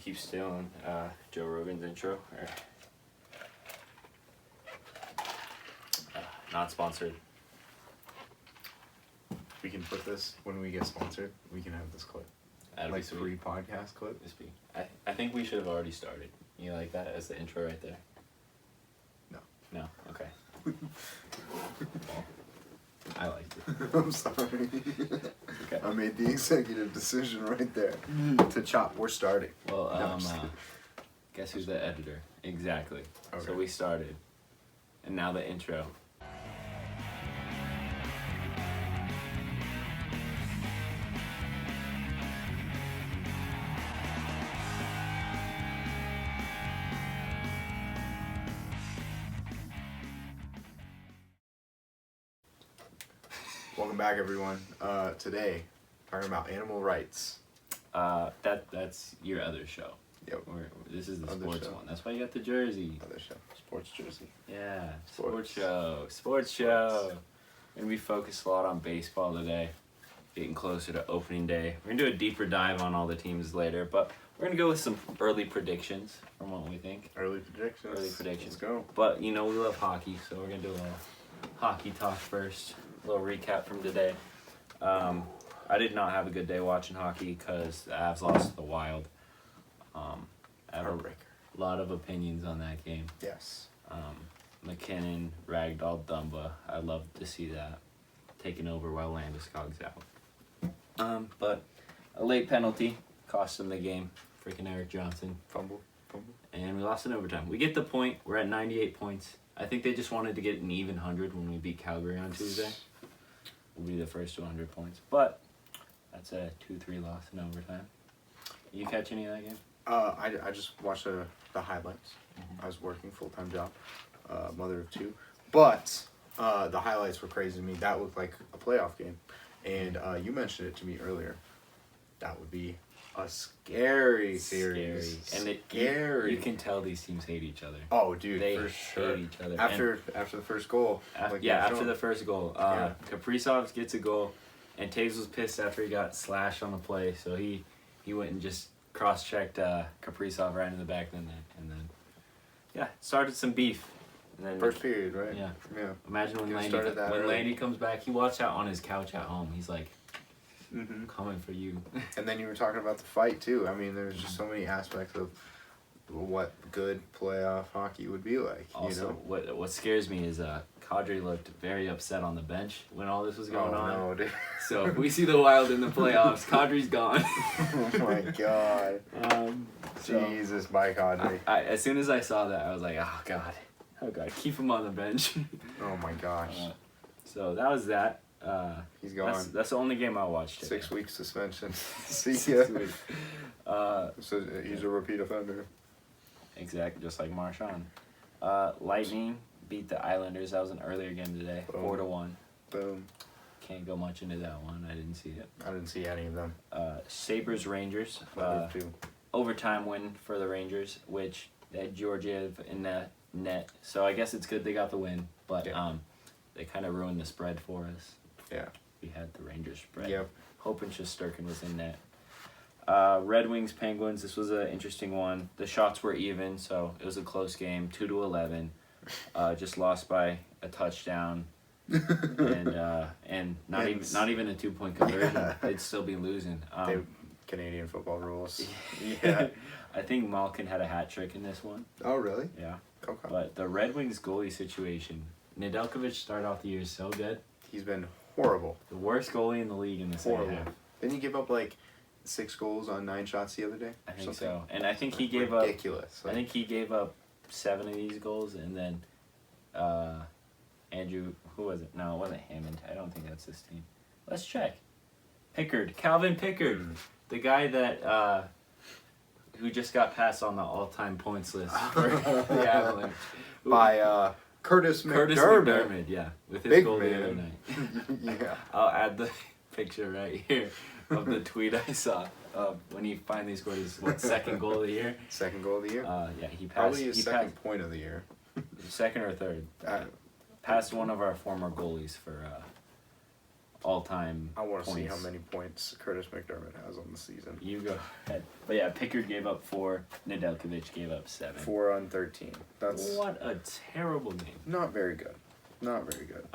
keep stealing Joe Rogan's intro. Not sponsored. We can put this when we get sponsored. We can have this clip. That'd like be sweet. free podcast clip. I think we should have already started. You like that as the intro right there? No. No? Okay. Well, I liked it. I'm sorry. Okay. I made the executive decision right there to chop. We're starting. Well, No, I'm just guess who's the editor? Exactly. Okay. So we started. And now the intro. Welcome back, everyone. Today, talking about animal rights. That's your other show. Yep. This is the Other sports show. one. That's why you got the jersey. Other show. Sports jersey. Yeah, Sports. sports show. We're gonna be focused a lot on baseball today, getting closer to opening day. We're gonna do a deeper dive on all the teams later, but we're gonna go with some early predictions from what we think. Early predictions. Let's go. But you know we love hockey, so we're gonna do a little hockey talk first. A little recap from today. I did not have a good day watching hockey because the Avs lost to the Wild. I have Heartbreaker. a lot of opinions on that game. Yes. McKinnon, Ragdoll, Dumba. I love to see that taking over while Landeskog's out. But a late penalty cost them the game. Freaking Eric Johnson. Fumble. And we lost in overtime. We get the point. We're at 98 points. I think they just wanted to get an even 100 when we beat Calgary on Tuesday. We'll be the first to 100 points. But that's a 2-3 loss in overtime. You catch any of that game? I just watched the highlights. I was working full-time job, mother of two. But the highlights were crazy to me. That looked like a playoff game. And you mentioned it to me earlier. That would be a scary series. And scary. You can tell these teams hate each other. Oh, dude, They for sure. hate each other. After the first goal. After the first goal. Yeah. Kaprizov gets a goal, and Taves was pissed after he got slashed on the play, so he went and just cross-checked Kaprizov right in the back of the neck, and then, started some beef. And then First period, right? Yeah. Yeah. Imagine when early. Landy comes back, he watched out on his couch at home. He's like, Mm-hmm. coming for you. And then you were talking about the fight, too. I mean, there's just so many aspects of what good playoff hockey would be like, Also, what scares me is Kadri looked very upset on the bench when all this was going on. No, dude. So if we see the Wild in the playoffs, Kadri's gone. Oh, my God. Jesus, my Kadri. As soon as I saw that, I was like, oh, God, keep him on the bench. Oh, my gosh. So that was that. He's gone. That's the only game I watched today. 6 weeks suspension. See 6 ya. weeks. So he's a repeat offender. Exactly, just like Marchand. Lightning beat the Islanders. That was an earlier game today, Boom. 4-1. Boom. Can't go much into that one. I didn't see it. I didn't see any of them. Sabres Rangers. Too. Overtime win for the Rangers, which they had Georgiev in the net. So I guess it's good they got the win, but they kind of ruined the spread for us. Yeah. We had the Rangers spread. Yep. Hoping Shesterkin was in net. Red Wings Penguins. This was an interesting one. The shots were even, so it was a close game, 2-11. Just lost by a touchdown, and not even a 2-point conversion. Yeah. They'd still be losing. Canadian football rules. Yeah. I think Malkin had a hat trick in this one. Oh, really? Yeah. Okay. But the Red Wings goalie situation. Nedeljkovic started off the year so good. He's been horrible. The worst goalie in the league in the second half. Didn't he give up like 6 goals on 9 shots the other day? I think so. And I think he gave up. Ridiculous. I think he gave up 7 of these goals, and then Andrew, who was it? No, it wasn't Hammond. I don't think that's his team. Let's check. Calvin Pickard, the guy that who just got passed on the all-time points list for the Avalanche by Curtis McDermott. Yeah, with his Big goal man. the other night. Yeah. I'll add the picture right here of the tweet I saw when he finally scored his second goal of the year. Second goal of the year? Yeah, he passed. Probably his second point of the year. Second or third. Passed one of our former goalies for all-time I want to see points. how many points Curtis McDermott has on the season. You go ahead. But yeah, Pickard gave up 4. Nedeljkovic gave up 7. 4 on 13. That's What a terrible game. not very good. Not very good.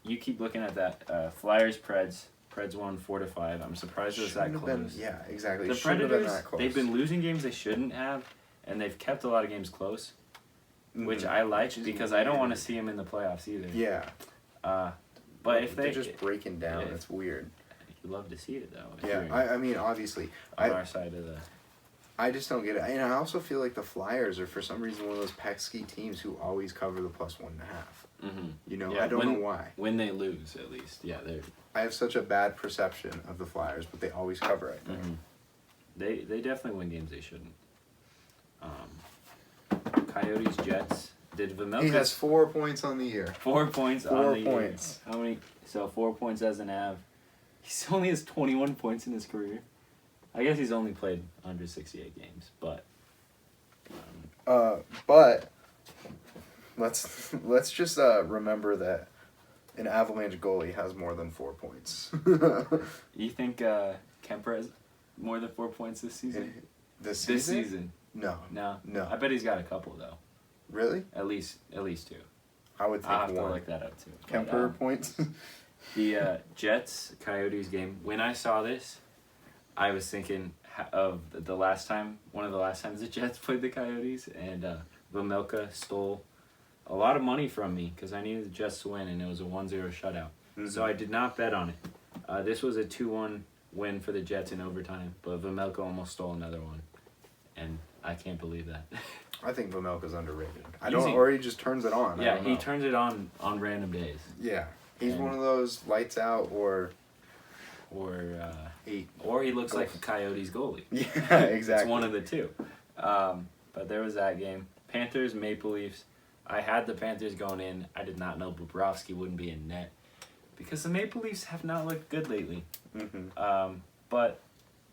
You keep looking at that. Flyers, Preds. Preds won 4-5. I'm surprised it was that Shouldn't have close. been, yeah, exactly. The It shouldn't have been Predators, that close. they've been losing games they shouldn't have, and they've kept a lot of games close, which Mhm. I like Which is because I don't want to weird. see them in the playoffs either. Yeah. But if they're they just breaking down, if- it's weird. you love to see it though. If Yeah, you're I mean, obviously, on our side of the. I just don't get it. And I also feel like the Flyers are, for some reason, one of those pesky teams who always cover the +1.5. Mm-hmm. You know, Yeah, I don't know why. When they lose, at least, yeah, they're. I have such a bad perception of the Flyers, but they always cover, I think. Mm-hmm. They definitely win games they shouldn't. Coyotes, Jets. Did Vladimir? He has 4 points on the year. 4 points 4 on the points. year. How many? So 4 points as an Av. He only has 21 points in his career. I guess he's only played 168 games, but. But let's just remember that an Avalanche goalie has more than 4 points. You think Kemper has more than 4 points this season? This season? This season? No. No. No. I bet he's got a couple though. Really? At least 2. I would think I'll have to one. look that up too. Kemper But, points? the Jets Coyotes game. When I saw this, I was thinking of the last time, one of the last times the Jets played the Coyotes, and Vladimir stole a lot of money from me because I needed the Jets to win, and it was a 1-0 shutout. Mhm. So I did not bet on it. This was a 2-1 win for the Jets in overtime, but Vladimir almost stole another one, and I can't believe that. I think Vladimir's underrated. Easy. Or he just turns it on. I Yeah, don't he know. turns it on random days. Yeah. He's And- one of those lights out or eight. Or he looks like a Coyotes goalie. Yeah, exactly. It's one of the two. But there was that game. Panthers, Maple Leafs. I had the Panthers going in. I did not know Bobrovsky wouldn't be in net because the Maple Leafs have not looked good lately. Mm-hmm. But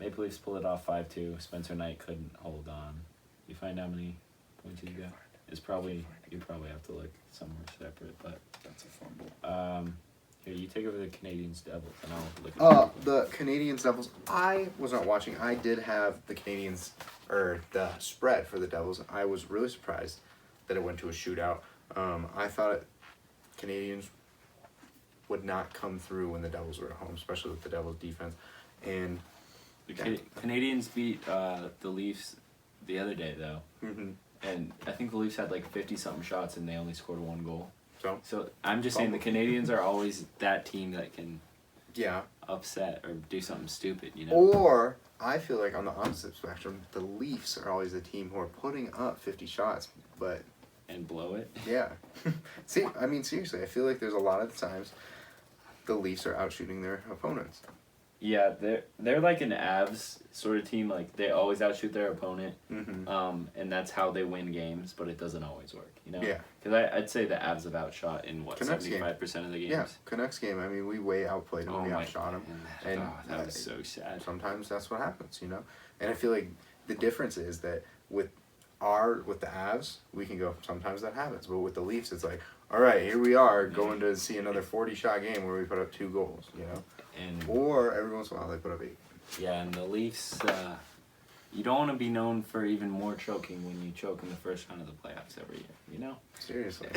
Maple Leafs pulled it off 5-2. Spencer Knight couldn't hold on. You find how many points he's got? It's probably you probably have to look somewhere separate. But That's a fumble. here, you take over the Canadiens Devils, and I'll look at The Canadians Devils. I was not watching. I did have the Canadians or the spread for the Devils. I was really surprised that it went to a shootout. I thought Canadians would not come through when the Devils were at home, especially with the Devils defense. And The Canadians beat the Leafs the other day, though. mm-hmm. And I think the Leafs had like 50-something shots and they only scored 1 goal. So I'm just saying the Canadians are always that team that can yeah. upset or do something stupid, you know? Or I feel like on the opposite spectrum, the Leafs are always the team who are putting up 50 shots, but And blow it. yeah. See, I mean, seriously, I feel like there's a lot of times the Leafs are out shooting their opponents. Yeah, they're like an Avs sort of team. Like they always outshoot their opponent, Mm-hmm. and that's how they win games. But it doesn't always work, you know. Yeah. Because I'd say the Avs have outshot in what Canucks game. 75% of the games. Yeah, Canucks game. I mean, we way outplayed them. Oh We my- outshot them. And And, that was so sad. Sometimes that's what happens, you know. And I feel like the difference is that with the Avs, we can go. Sometimes that happens, but with the Leafs, it's like, all right, here we are going to see another 40-shot game where we put up 2 goals, you know. And Or every once in a while they put up 8. yeah, and the Leafs, you don't want to be known for even more choking when you choke in the first round of the playoffs every year, you know? Seriously.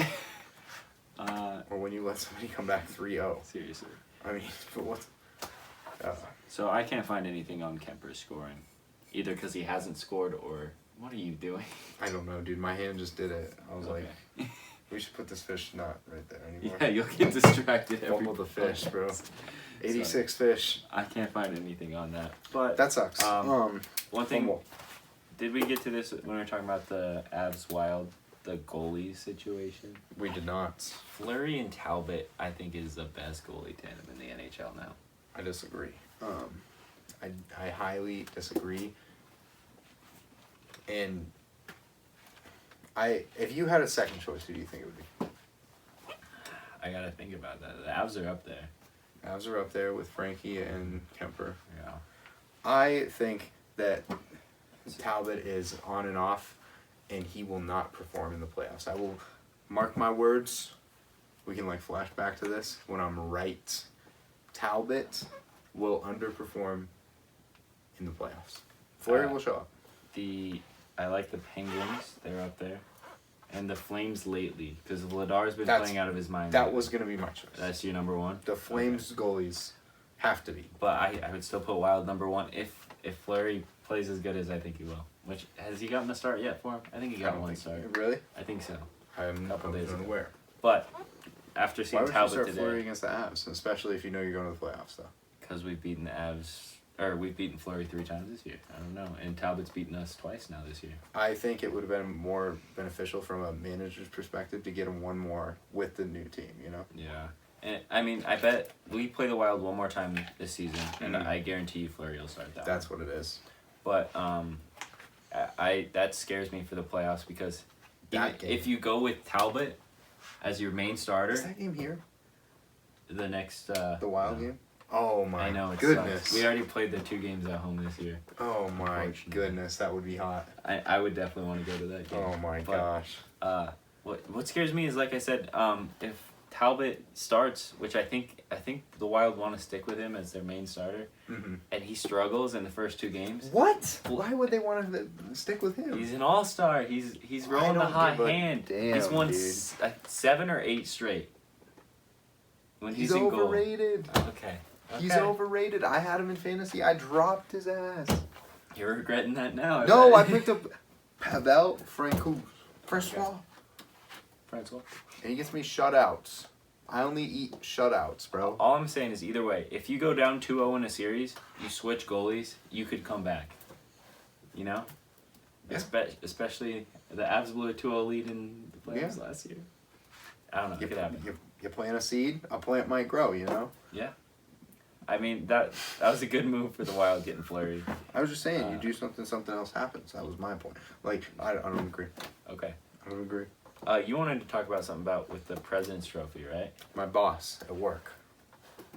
Or when you let somebody come back 3-0. Seriously. I mean, but what? So I can't find anything on Kemper's scoring, either because he hasn't scored or what are you doing? I don't know, dude. My hand just did it. I was like, Okay. we should put this fish not right there anymore. Yeah, you'll get distracted every Fumble the fish, bro. podcast. 86 fish. I can't find anything on that. But That sucks. one thing, fumble. did we get to this when we were talking about the Avs Wild, the goalie situation? We did not. Fleury and Talbot, I think, is the best goalie tandem in the NHL now. I disagree. I highly disagree. And if you had a second choice, who do you think it would be? I gotta think about that. The Avs are up there. Avs are up there with Frankie and Kemper. Yeah. I think that Talbot is on and off, and he will not perform in the playoffs. I will mark my words. We can flash back to this when I'm right Talbot will underperform in the playoffs. Fleury will show up. I like the Penguins. They're up there. And the Flames lately, because Vladar's been playing out of his mind. That was going to be my choice. That's your number one? The Flames goalies have to be. But I would still put Wild number one if Fleury plays as good as I think he will. Which, has he gotten a start yet for him? I think he got one start. Really? I think so. I'm unaware. But after seeing Why would Talbot you start today, Fleury against the Avs, especially if you know you're going to the playoffs, though? because we've beaten the Avs, or we've beaten Fleury 3 times this year. I don't know. And Talbot's beaten us twice now this year. I think it would have been more beneficial from a manager's perspective to get him one more with the new team, you know? Yeah. And I mean, I bet we play the Wild one more time this season, and I guarantee you Fleury will start that. That's what it is. But that scares me for the playoffs because if you go with Talbot as your main starter, Is that game here? the next The Wild game? Oh my I know, it goodness. sucks. We already played the 2 games at home this year. Oh my Unfortunately. goodness, that would be hot. I would definitely want to go to that game. Oh my But, gosh. What scares me is, like I said, if Talbot starts, which I think the Wild want to stick with him as their main starter, and he struggles in the first 2 games. What? Why would they want to stick with him? He's an all-star. He's rolling the don't hot give a hand. damn, He's won dude. 7 or 8 straight. When He's in goal. overrated. Okay. He's overrated. I had him in fantasy. I dropped his ass. You're regretting that now. No, I picked up Pavel Francouz. Francois. Francois. And he gets me shutouts. I only eat shutouts, bro. All I'm saying is either way, if you go down 2-0 in a series, you switch goalies, you could come back. You know? Yeah. Especially the Avs blew a 2-0 lead in the playoffs last year. I don't know. It could happen. You plant a seed, a plant might grow, you know? Yeah. I mean, that was a good move for the Wild getting Fleury. I was just saying, you do something else happens. That was my point. Like, I don't agree. Okay. I don't agree. You wanted to talk about something about with the President's Trophy, right? My boss at work,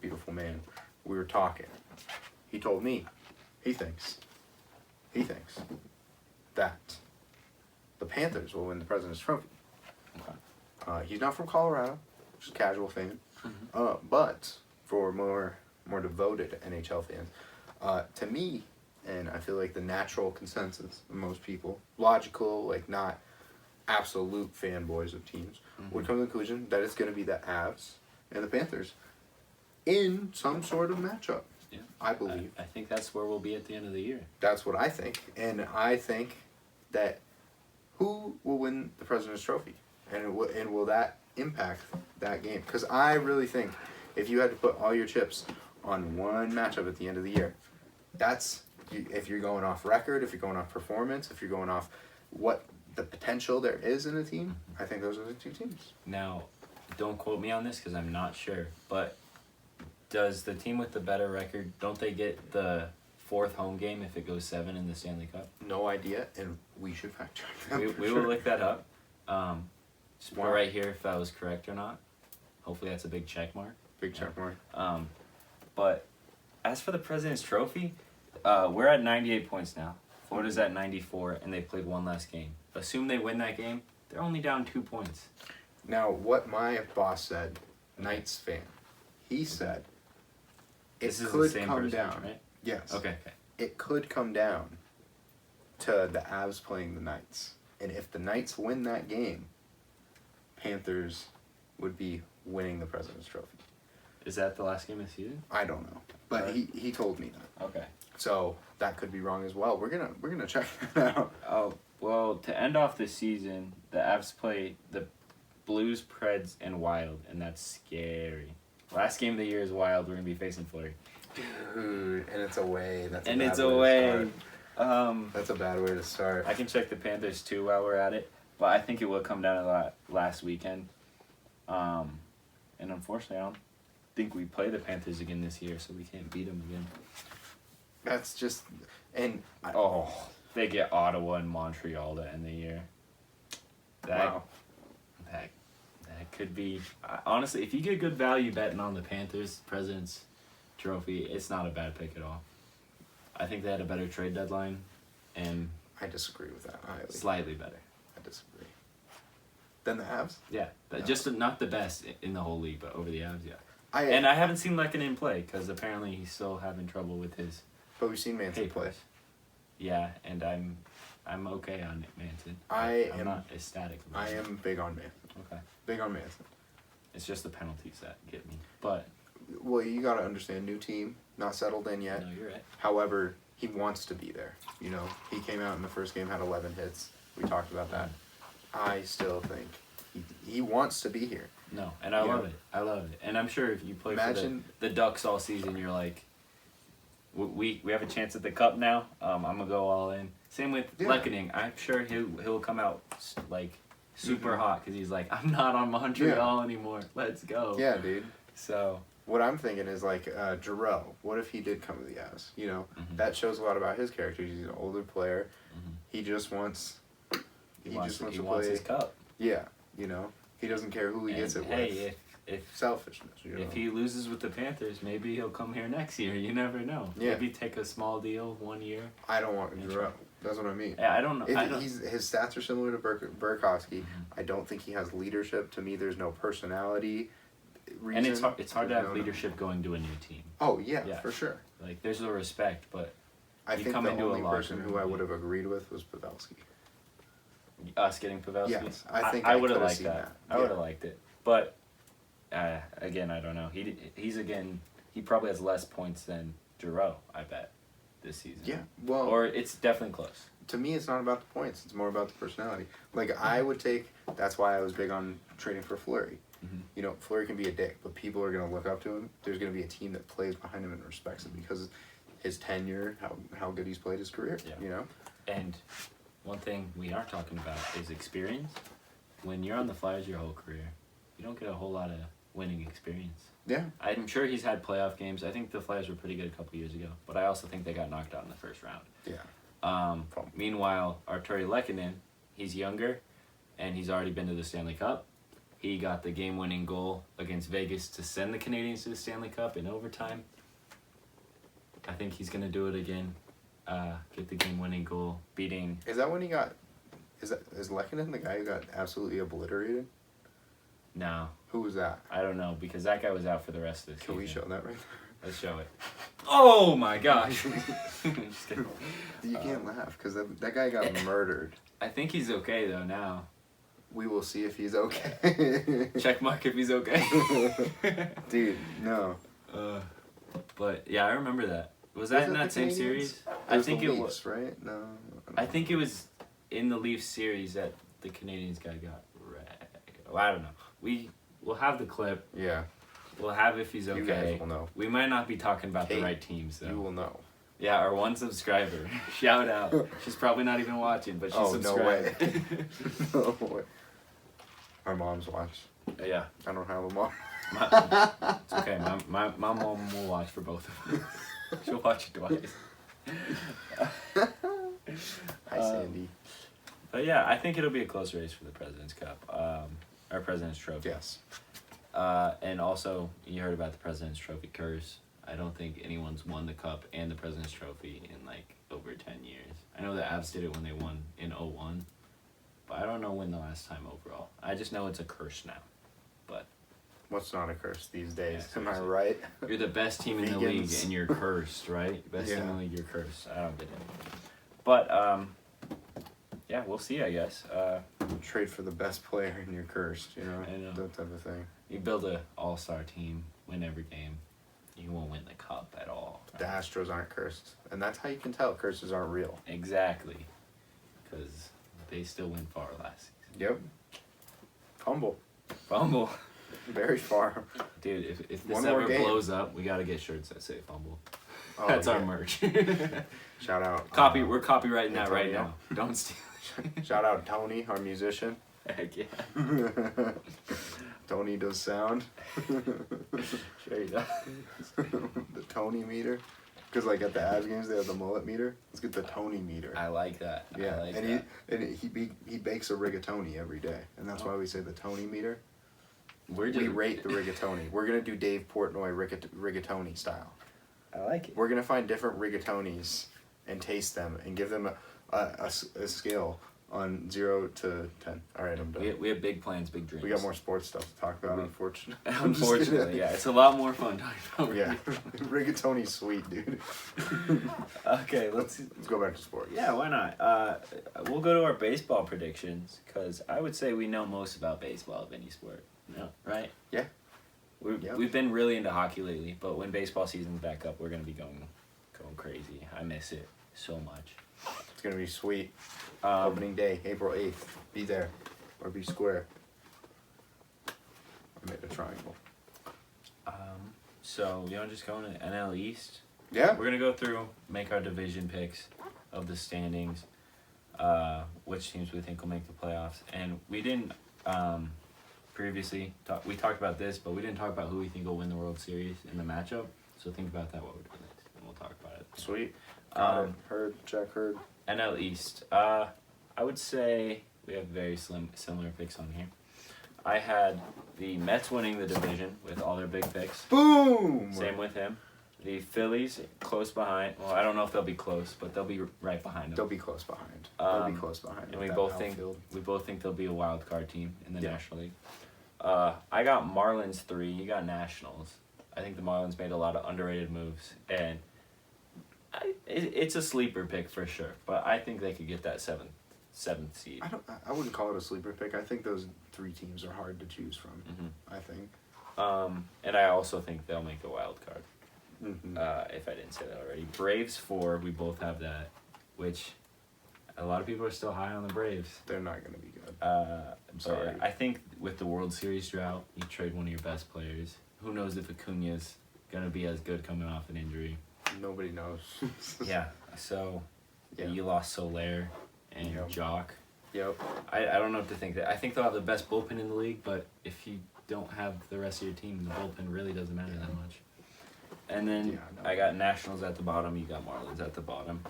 beautiful man, we were talking. He told me, he thinks that the Panthers will win the President's Trophy. Okay. He's not from Colorado, just a casual fan. But for more devoted NHL fans, to me, and I feel like the natural consensus of most people, logical, like not absolute fanboys of teams, would come to the conclusion that it's going to be the Avs and the Panthers in some sort of matchup. Yeah. I believe. I think that's where we'll be at the end of the year. That's what I think. And I think that who will win the President's Trophy? And will that impact that game? Because I really think if you had to put all your chips on one matchup at the end of the year, that's, if you're going off record, if you're going off performance, if you're going off what the potential there is in a team, I think those are the 2 teams. Now, don't quote me on this because I'm not sure, but does the team with the better record, don't they get the 4th home game if it goes 7 in the Stanley Cup? No idea, and we should fact check that. We will look that up. Just put right here if that was correct or not. Hopefully that's a big check mark. Big check mark. But as for the President's Trophy, we're at 98 points now. Florida's at 94, and they played 1 last game. Assume they win that game, they're only down 2 points. Now, what my boss said, Knights fan, he said This it is could the same come person, down. right? Yes. Okay. It could come down to the Avs playing the Knights. And if the Knights win that game, Panthers would be winning the President's Trophy. Is that the last game of the season? I don't know. But Right. he told me that. Okay. So that could be wrong as well. We're gonna check that out. Oh, well, to end off the season, the Avs play the Blues, Preds, and Wild, and that's scary. Last game of the year is Wild. We're going to be facing Fleury. Dude, and it's away. That's a And bad it's way to away. start. That's a bad way to start. I can check the Panthers, too, while we're at it, but I think it will come down to last weekend. And unfortunately, I don't think we play the Panthers again this year, so we can't beat them again. That's just... And... They get Ottawa and Montreal to end the year. Wow. That could be... honestly, if you get good value betting on the Panthers President's Trophy, it's not a bad pick at all. I think they had a better trade deadline, and... I disagree with that highly. Slightly better. I disagree. Than the Avs? Yeah, just not the best in the whole league, but over the Avs, yeah. And I haven't seen Lehkonen play because apparently he's still having trouble with his. But we've seen Manson play. Yeah, and I'm okay on Manson. I'm not ecstatic about I am big on Manson. Okay. Big on Manson. It's just the penalties that get me. But well, you gotta understand, new team, not settled in yet. no, you're right. However, he wants to be there. You know, he came out in the first game, had 11 hits. We talked about that. I still think he wants to be here. No, and I love it. I love it. And I'm sure if you play for the Ducks all season, you're like, we have a chance at the Cup now. I'm gonna go all in. Same with Lehkonen. I'm sure he'll come out like super hot because he's like, I'm not on Montreal anymore. Let's go. Yeah, dude. So what I'm thinking is like Giroux. What if he did come to the Avs? You know, that shows a lot about his character. He's an older player. He just wants. He wants his cup. Yeah, you know, he doesn't care who he gets it with. If selfishness. You know? If he loses with the Panthers, maybe he'll come here next year. You never know. Yeah. Maybe take a small deal 1 year. I don't want Giroux. That's what I mean. Yeah, I don't know. His stats are similar to Burakovsky. I don't think he has leadership. To me, there's no personality. Reason. And it's hard to have leadership going to a new team. Oh yeah, for sure. Like there's no respect, but I think the only person who I would have agreed with was Pavelski. Us getting Pavelski. Yes, I would have liked that. I would have liked it, but again, I don't know. He probably has less points than Giroux, I bet, this season. Yeah, well, or it's definitely close. To me, it's not about the points. It's more about the personality. Like I would take. That's why I was big on trading for Fleury. You know, Fleury can be a dick, but people are going to look up to him. There's going to be a team that plays behind him and respects him because his tenure, how good he's played his career. Yeah. You know, and one thing we aren't talking about is experience. When you're on the Flyers your whole career, you don't get a whole lot of winning experience. Yeah. I'm sure he's had playoff games. I think the Flyers were pretty good a couple years ago, but I also think they got knocked out in the first round. Yeah. Meanwhile, Arturi Lehkonen, he's younger, and he's already been to the Stanley Cup. He got the game-winning goal against Vegas to send the Canadiens to the Stanley Cup in overtime. I think he's going to do it again. Get the game-winning goal, beating... Is that when he got... Is Lehkonen the guy who got absolutely obliterated? No. Who was that? I don't know, because that guy was out for the rest of the season. Can we show that right there? Let's show it. Oh, my gosh. Just kidding. You can't laugh, because that guy got murdered. I think he's okay, though, now. We will see if he's okay. Check mark if he's okay. Dude, no. But yeah, I remember that. Was that in that same series? I think it was, right? No. I think it was in the Leafs series that the Canadiens guy got wrecked. Well, I don't know. We'll have the clip. Yeah. We'll have if he's okay. You guys will know. We might not be talking about the right teams, though. You will know. Yeah, our one subscriber. Shout out. She's probably not even watching, but she's subscribed. No way. No way. Our moms watch. Yeah. I don't have a mom. It's okay. My mom will watch for both of us. She'll watch it twice. Hi, Sandy. But yeah, I think it'll be a close race for the President's Cup. Our President's Trophy. Yes. And also, you heard about the President's Trophy curse. I don't think anyone's won the Cup and the President's Trophy in like over 10 years. I know the Avs did it when they won in 2001, but I don't know when the last time overall. I just know it's a curse now. But what's not a curse these days? Yeah, am I right? You're the best team in the league and you're cursed, right? Best team in the league, you're cursed. I don't get it. But yeah, we'll see, I guess. Trade for the best player and you're cursed, you know? I know. That type of thing. You build an all-star team, win every game. You won't win the Cup at all. Right? The Astros aren't cursed. And that's how you can tell curses aren't real. Exactly. Because they still went far last season. Yep. Fumble. Very far. Dude, if this ever blows up, we got to get shirts that say Fumble. Oh, that's our merch. Shout out. We're copywriting that right now. Don't steal. Shout out Tony, our musician. Heck yeah. Tony does sound. Sure he does. The Tony meter. Because like at the Avs games they have the mullet meter. Let's get the Tony meter. I like that. Yeah, I like that. He bakes a rigatoni every day, and that's why we say the Tony meter. We rate the rigatoni. We're gonna do Dave Portnoy rigatoni style. I like it. We're gonna find different rigatonis and taste them and give them a scale on 0 to 10. All right, I'm done. We have big plans, big dreams. We got more sports stuff to talk about, unfortunately. Unfortunately, yeah. It's a lot more fun talking about Yeah. Rigatoni's sweet, dude. Okay, let's go back to sports. Yeah, why not? We'll go to our baseball predictions, because I would say we know most about baseball of any sport. No, right? Yeah. We've been really into hockey lately, but when baseball season's back up, we're going to be going crazy. I miss it so much. It's going to be sweet. Opening day, April 8th. Be there. Or be square. I made a triangle. So, you want to just go into NL East? Yeah. We're going to go through, make our division picks of the standings, which teams we think will make the playoffs. And we didn't previously, we talked about this, but we didn't talk about who we think will win the World Series in the matchup. So think about that while we're doing next, and we'll talk about it. Sweet. Heard, check, heard. NL East. I would say we have very similar picks on here. I had the Mets winning the division with all their big picks. Boom! Same with him. The Phillies close behind. Well, I don't know if they'll be close, but they'll be right behind them. They'll be close behind. And we both think they'll be a wild card team in the National League. I got Marlins 3. You got Nationals. I think the Marlins made a lot of underrated moves, and it's a sleeper pick for sure. But I think they could get that seventh seed. I wouldn't call it a sleeper pick. I think those 3 teams are hard to choose from. Mm-hmm. I think. And I also think they'll make a wild card. Mm-hmm. If I didn't say that already. Braves 4. We both have that, which a lot of people are still high on the Braves. They're not going to be good. I'm sorry. I think with the World Series drought, you trade one of your best players. Who knows if Acuna's going to be as good coming off an injury. Nobody knows. Yeah. So you lost Soler and Jock. Yep. I don't know what to think. I think they'll have the best bullpen in the league, but if you don't have the rest of your team, the bullpen really doesn't matter that much. And then I got Nationals at the bottom. You got Marlins at the bottom.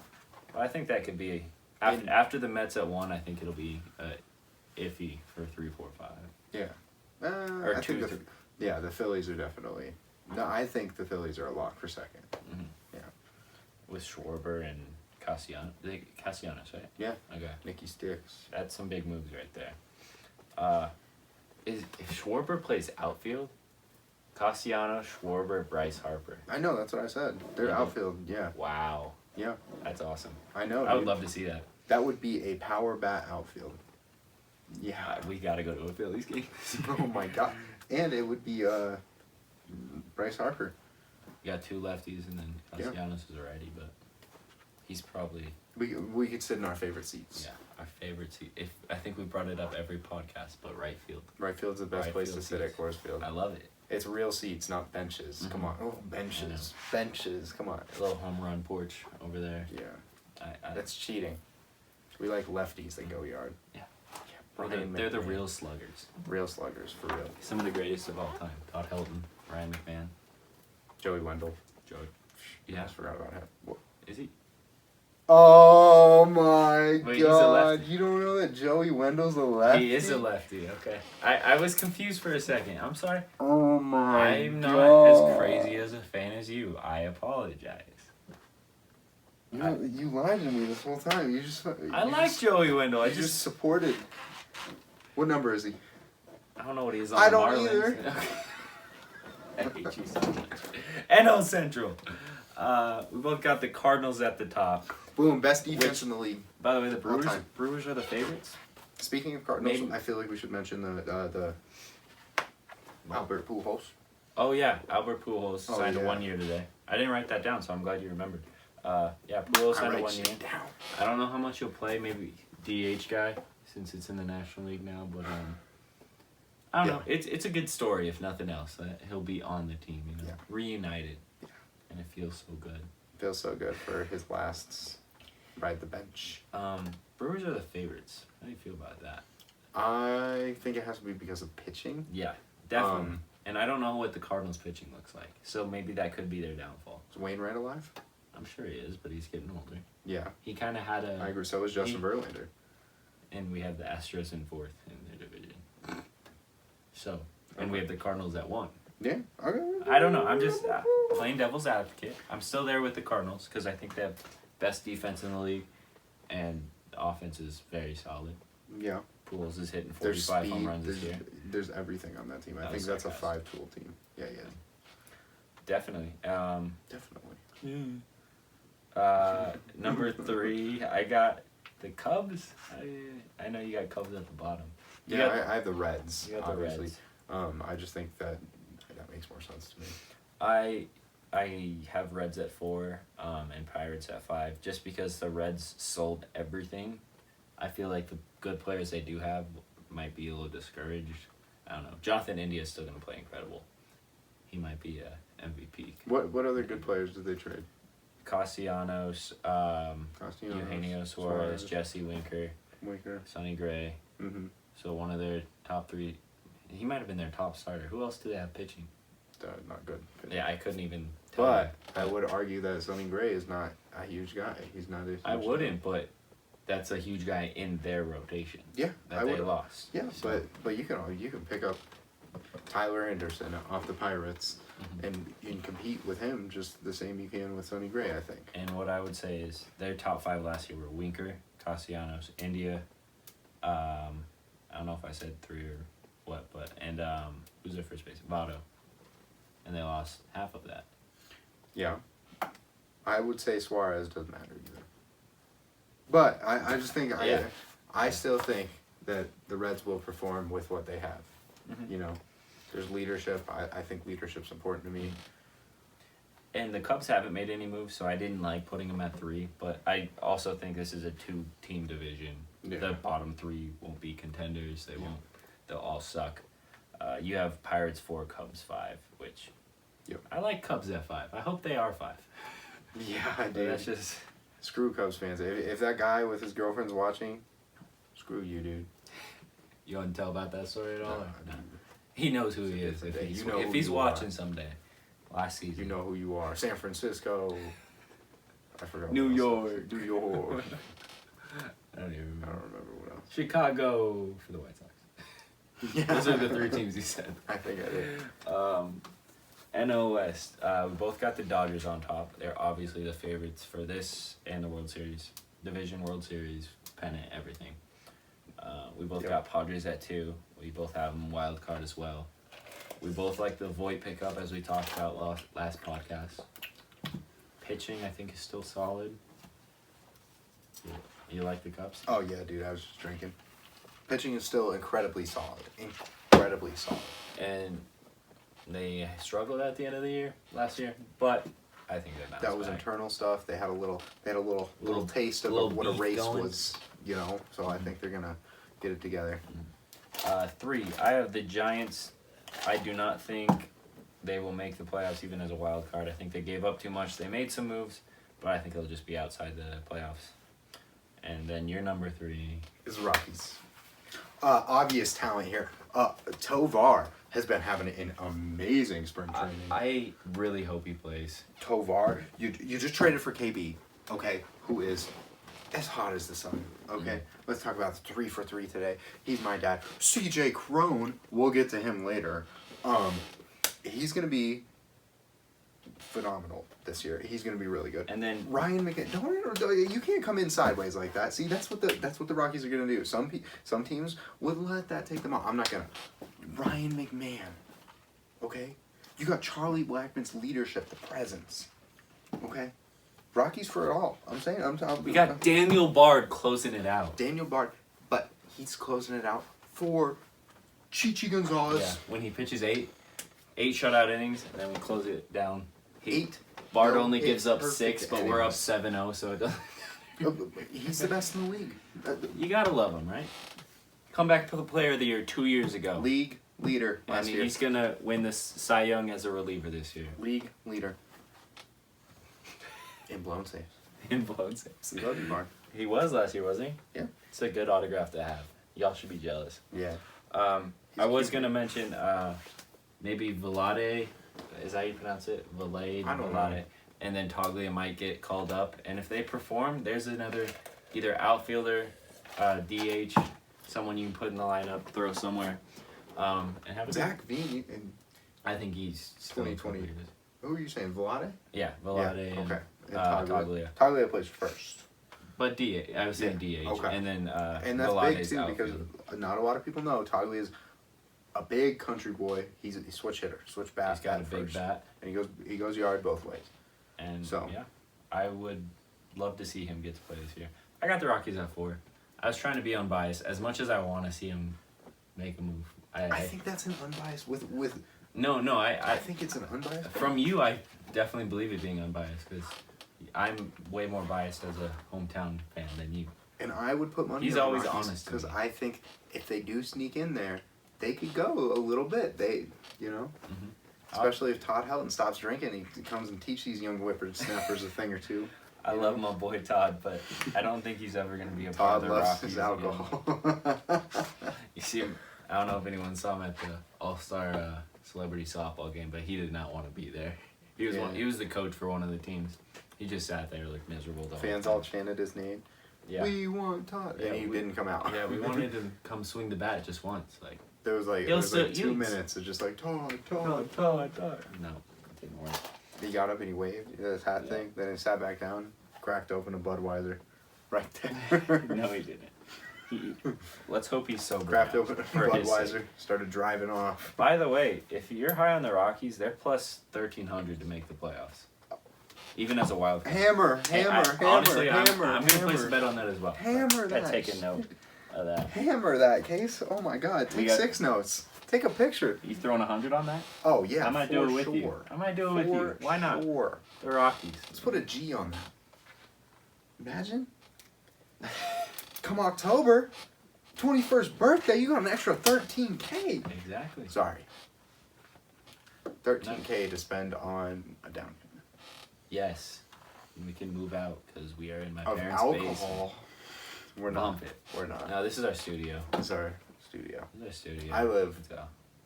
But I think that could be after the Mets at 1. I think it'll be iffy for 3, 4, 5. Yeah. Or I 2, think 3. The Phillies are definitely. No, I think the Phillies are a lock for second. Mm-hmm. Yeah. With Schwarber and Castellanos, right? Yeah. Okay. Nicky Sticks. That's some big moves right there. If Schwarber plays outfield, Castellanos, Schwarber, Bryce Harper. I know, that's what I said. They're outfield, yeah. Wow. Yeah. That's awesome. I know. I would love to see that. That would be a power bat outfield. Yeah. We got to go to a Phillies game. Oh my god. And it would be Bryce Harper. You got 2 lefties, and then Castellanos is a righty, but he's probably... We could sit in our favorite seats. Yeah, our favorite seat. I think we brought it up every podcast, but right field. Right field's the best place to sit at Coors Field. I love it. It's real seats, not benches. Mm-hmm. Come on. Oh, benches. Benches. Come on. A little home run porch over there. Yeah. That's cheating. We like lefties that go yard. Yeah. They're the real sluggers. Real sluggers, for real. Some of the greatest of all time. Todd Helton, Ryan McMahon. Joey Wendell. Joey. Yeah. I just forgot about him. What? Is he? Oh my Wait, god. You don't know that Joey Wendell's a lefty? He is a lefty, okay. I was confused for a second. I'm sorry. Oh my I'm god. not as crazy as a fan as you. I apologize. You lied to me this whole time. I like Joey Wendell. I just supported. What number is he? I don't know what he is on I the don't Marlins. either. I hate you so much. NL Central. We both got the Cardinals at the top. Boom, best defense in the league. By the way, the Brewers are the favorites. Speaking of Cardinals, I feel like we should mention the Albert Pujols. Oh yeah, Albert Pujols signed a 1 year today. I didn't write that down, so I'm glad you remembered. Pujols signed a 1 year. I don't know how much he'll play. Maybe DH guy, since it's in the National League now. But I don't know. It's a good story, if nothing else. That he'll be on the team, reunited, and it feels so good. Feels so good for his last ride the bench. Brewers are the favorites. How do you feel about that? I think it has to be because of pitching. Yeah, definitely. And I don't know what the Cardinals' pitching looks like, so maybe that could be their downfall. Is Wainwright alive? I'm sure he is, but he's getting older. Yeah. He kind of had a... I agree. So is Justin Verlander. And we have the Astros in 4th in their division. So, and we have the Cardinals at 1. Yeah. Okay. I don't know. I'm just playing devil's advocate. I'm still there with the Cardinals because I think they have best defense in the league, and The offense is very solid. Yeah. Pools is hitting There's 45 speed. home runs this year. There's everything on that team. I That think was that's a sarcastic. 5-tool team. Yeah. Definitely. Definitely. Number 3, I got the Cubs. I know you got Cubs at the bottom. I have the Reds. You got the obviously. Reds. I just think that makes more sense to me. I have Reds at 4, and Pirates at 5, just because the Reds sold everything. I feel like the good players they do have might be a little discouraged. I don't know. Jonathan India is still going to play incredible. He might be a MVP. What other good players did they trade? Castellanos, Eugenio Suarez, Jesse Winker, Sonny Gray. Mm-hmm. So one of their top 3. He might have been their top starter. Who else do they have pitching? Not good. Yeah, I couldn't even tell. But I would argue that Sonny Gray is not a huge guy. He's not a huge I wouldn't, but that's a huge guy in their rotation. Yeah, that they lost. Yeah, So- but you can pick up Tyler Anderson off the Pirates and you can compete with him just the same you can with Sonny Gray, I think. And what I would say is their top 5 last year were Winker, Castellanos, India. I don't know if I said 3 or what, but who's their first base? Votto. And they lost half of that. Yeah. I would say Suarez doesn't matter either. But I just think I still think that the Reds will perform with what they have. Mhm. You know, there's leadership. I think leadership's important to me. And the Cubs haven't made any moves, so I didn't like putting them at 3. But I also think this is a 2-team division. Yeah. The bottom 3 won't be contenders. They won't. They'll all suck. You have Pirates 4, Cubs 5, which I like Cubs at 5. I hope they are 5. Yeah, But dude. that's just Screw Cubs fans. If that guy with his girlfriend's watching, screw you, dude. you want to tell about that story at all? Nah, or no? dude. He knows who he is. different If day. he's, You know if who he's you watching are. someday. Last season. You know who you are. San Francisco. I forgot. New what else. York. New York. I don't even I remember. don't remember what else. Chicago for the White Sox. Yeah. Those are the 3 teams he said. I think I did. NL West. We both got the Dodgers on top. They're obviously the favorites for this and the World Series. Division, World Series, pennant, everything. We both got Padres at 2. We both have them wild card as well. We both like the Voit pickup as we talked about last podcast. Pitching, I think, is still solid. You like the Cubs? Oh yeah, dude. I was just drinking. Pitching is still incredibly solid. Incredibly solid. And they struggled at the end of the year last year, but I think they bounced That was back. internal stuff. They had a little Little- taste of little what a beef race going. was, you know. So I think they're gonna get it together. 3. I have the Giants. I do not think they will make the playoffs even as a wild card. I think they gave up too much. They made some moves, but I think they'll just be outside the playoffs. And then your number 3. Is the Rockies. Obvious talent here. Tovar has been having an amazing spring training. I really hope he plays. Tovar, you just traded for KB, okay, who is as hot as the sun, okay? Let's talk about the 3 for 3 today. He's my dad. CJ Crone, we'll get to him later. He's going to be phenomenal this year. He's going to be really good. And then Ryan McMahon, you can't come in sideways like that. See, that's what the Rockies are going to do. Some teams would let that take them out. I'm not going to. Ryan McMahon, okay? You got Charlie Blackmon's leadership, the presence, okay? Rockies for it all. we got Daniel Bard closing it out. Daniel Bard, but he's closing it out for Chichi Gonzalez. Yeah, when he pitches 8 shutout innings, and then we close it down. 8. Bard No, only it's gives up perfect 6, but we're up innings. 7-0, so it doesn't. He's the best in the league. You gotta love him, right? Come back to the Player of the Year 2 years ago. League leader And last year. he's gonna win the Cy Young as a reliever this year. League leader. In blown saves. In blown saves. Love you, Mark. He was last year, wasn't he? Yeah. It's a good autograph to have. Y'all should be jealous. Yeah. I was gonna mention maybe Vlade. Is that how you pronounce it? Vlade. I don't Vlade. know. And then Toglia might get called up. And if they perform, there's another either outfielder, DH, someone you can put in the lineup, throw somewhere, and have a Zach Veen and I think he's still 2020. Who are you saying? Vlade? Yeah, Vlade. Yeah, okay. And, And Toglia. Toglia plays first. But DH, I was saying DH, okay. and then And that's Vlad's big too outfield. because not a lot of people know Toggly is a big country boy. He's a switch hitter, switch bat. He's got a big first. bat, and he goes yard both ways. and So. yeah, I would love to see him get to play this year. I got the Rockies at 4. I was trying to be unbiased as much as I want to see him make a move. I think that's an unbiased with. No, I think it's an unbiased. from you, I definitely believe it being unbiased because I'm way more biased as a hometown fan than you. And I would put money. He's on always Rockies honest to because me. I think if they do sneak in there, they could go a little bit. Especially if Todd Helton stops drinking, he comes and teach these young whippersnappers a thing or two. I love my boy Todd, but I don't think he's ever going to be a Todd part of the loves Rockies his alcohol. You see him, I don't know if anyone saw him at the All-Star Celebrity Softball game, but he did not want to be there. He was the coach for one of the teams. He just sat there like miserable. The Fans whole all time. chanted his name. Yeah. We want Todd. And he didn't come out. Yeah, we wanted to come swing the bat just once. Like There was like 2 minutes of just like Todd. No, it didn't work. He got up and he waved his hat thing. Then he sat back down, cracked open a Budweiser, right there. No, he didn't. Let's hope he's sober. Cracked now, open a for his Budweiser, sake. started driving off. By the way, if you're high on the Rockies, they're plus 1,300 to make the playoffs. Even as a wild card. Hammer. Honestly, I'm going to place a bet on that as well. Hammer that. I take a note of that. Hammer that, Case. Oh my God. Take 6 notes. Take a picture. You throwing 100 on that? Oh yeah. I might do it with you. I might do it with you. Why not? Sure. The Rockies. Let's put a G on that. Imagine. Come October, 21st birthday, you got an extra 13K. Exactly. Sorry. 13K to spend on a down payment. Yes. We can move out because we are in my Of parents' alcohol. We're not. Bump it. We're not. No, this is our studio. It's our studio. This is our studio. I live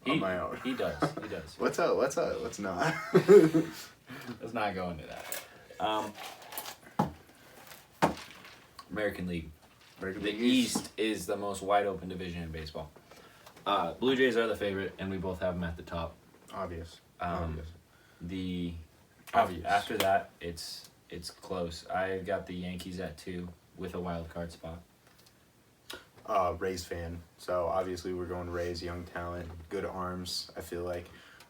on my own. He does. He does. What's up? Let's not. Let's not go into that. American League. The East is the most wide open division in baseball. Blue Jays are the favorite, and we both have them at the top. Obvious. Obvious. After that, it's close. I got the Yankees at 2 with a wild card spot. Rays fan, so obviously we're going Rays, young talent, good arms. I feel like,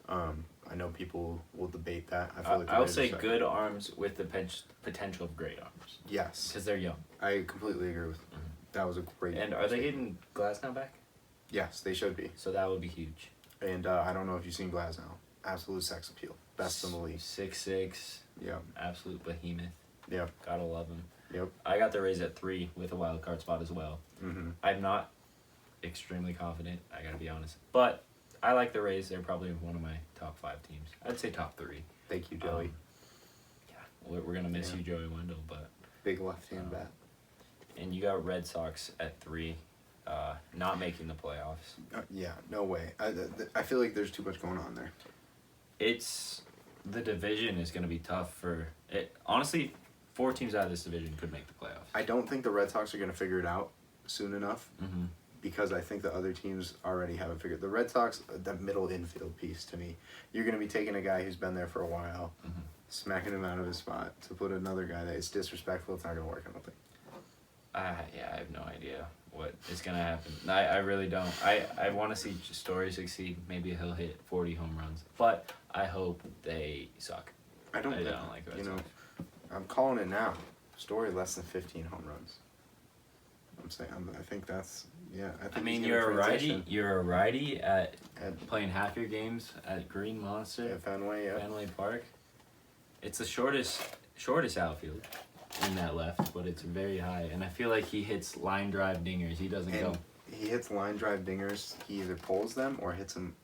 I know people will debate that. I feel like I would say good arms with the potential of great arms. Yes, because they're young. I completely agree with. That was a great. And are they getting Glasnow back? Yes, they should be. So that would be huge. And I don't know if you've seen Glasnow. Absolute sex appeal, best in the league. 6'6". Yeah. Absolute behemoth. Yep. Gotta love him. Yep. I got the Rays at 3 with a wild card spot as well. Mm-hmm. I'm not extremely confident. I gotta be honest, but I like the Rays. They're probably one of my top 5 teams. I'd say top 3. Thank you, Joey. Yeah, we're gonna miss you, Joey Wendell, but big left-hand bat. And you got Red Sox at 3, not making the playoffs. Yeah, no way. I feel like there's too much going on there. The division is gonna be tough for it. Honestly, 4 teams out of this division could make the playoffs. I don't think the Red Sox are going to figure it out soon enough. Mm-hmm. Because I think the other teams already have it figured. The Red Sox, that middle infield piece to me, you're going to be taking a guy who's been there for a while, smacking him out of his spot to put another guy that is disrespectful. It's not going to work, I don't think. I have no idea what is going to happen. I really don't. I want to see Story succeed. Maybe he'll hit 40 home runs. But I hope they suck. I don't like Red Sox. I'm calling it now. Story less than 15 home runs. I'm saying, I think that's, yeah. I mean, you're a righty. You're a righty at playing half your games at Green Monster. At Fenway, yeah. Fenway Park. It's the shortest outfield in that left, but it's very high. And I feel like he hits line drive dingers. He doesn't go. He hits line drive dingers. He either pulls them or hits them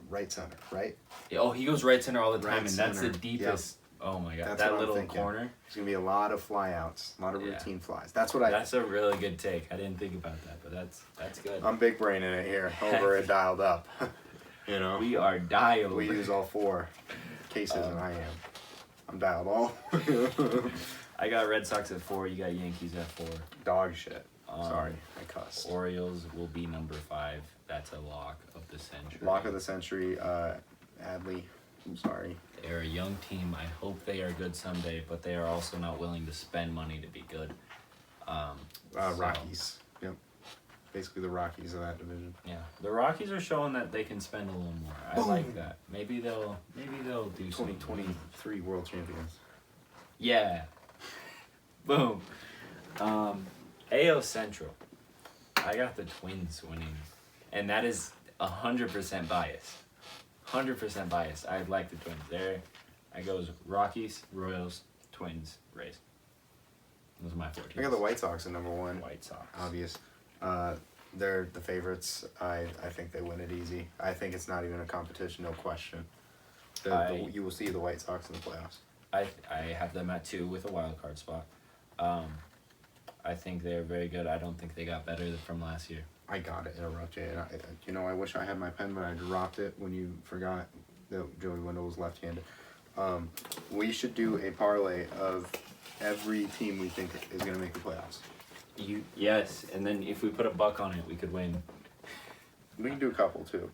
right center, right? Oh, he goes right center all the time, Right and center. that's the deepest. Yep. Oh my God, That's that what I'm little thinking. corner. There's gonna be a lot of flyouts, a lot of routine flies. That's what That's a really good take. I didn't think about that, but that's good. I'm big braining it here, over at Dialed Up. You know, we are dialed. We use all 4 cases, and I am. I'm dialed all. I got Red Sox at 4. You got Yankees at 4. Dog shit. Sorry, I cussed. Orioles will be number 5. That's a lock of the century. Lock of the century. Adlee. I'm sorry. They're a young team. I hope they are good someday, but they are also not willing to spend money to be good. So, Rockies. Yep. Basically the Rockies of that division. Yeah, the Rockies are showing that they can spend a little more. I like that. Maybe they'll do something. 2023 World Champions. Yeah. Boom. AL Central. I got the Twins winning, and that is 100% biased. 100% biased. I like the Twins. There, I goes Rockies, Royals, Twins, Rays. Those are my 4 teams. I got the White Sox at number 1. White Sox. Obvious. They're the favorites. I think they win it easy. I think it's not even a competition, no question. You will see the White Sox in the playoffs. I have them at 2 with a wild card spot. I think they're very good. I don't think they got better from last year. I got to interrupt you. And I wish I had my pen, but I dropped it when you forgot that Joey Wendell was left-handed. We should do a parlay of every team we think is going to make the playoffs. Yes, and then if we put a buck on it, we could win. We can do a couple too.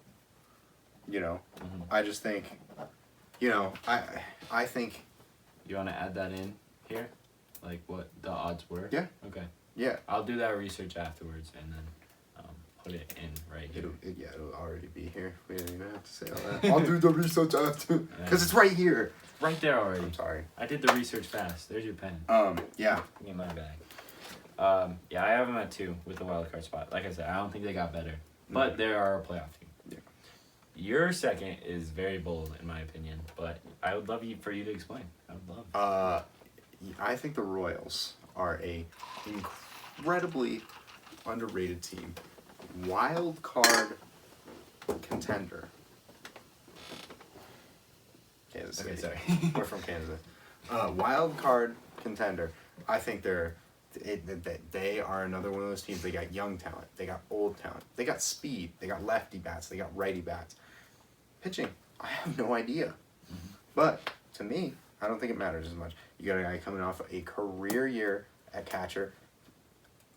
I just think, I think. You want to add that in here, like what the odds were? Yeah. Okay. Yeah. I'll do that research afterwards and then put it in right here. It'll already be here. We don't even have to say all that. I'll do the research after, because it's right here. Right there already. I'm sorry. I did the research fast. There's your pen. Yeah. Give me my bag. Yeah, I have them at 2 with the wild card spot. Like I said, I don't think they got better, but they are a playoff team. Yeah. Your second is very bold, in my opinion, but I would love for you to explain. I would love. I think the Royals are a incredibly underrated team. Wild card contender. Kansas City. Okay, sorry. We're from Kansas. Wild card contender. I think they are another one of those teams. They got young talent. They got old talent. They got speed. They got lefty bats. They got righty bats. Pitching, I have no idea. Mm-hmm. But to me, I don't think it matters as much. You got a guy coming off a career year at catcher.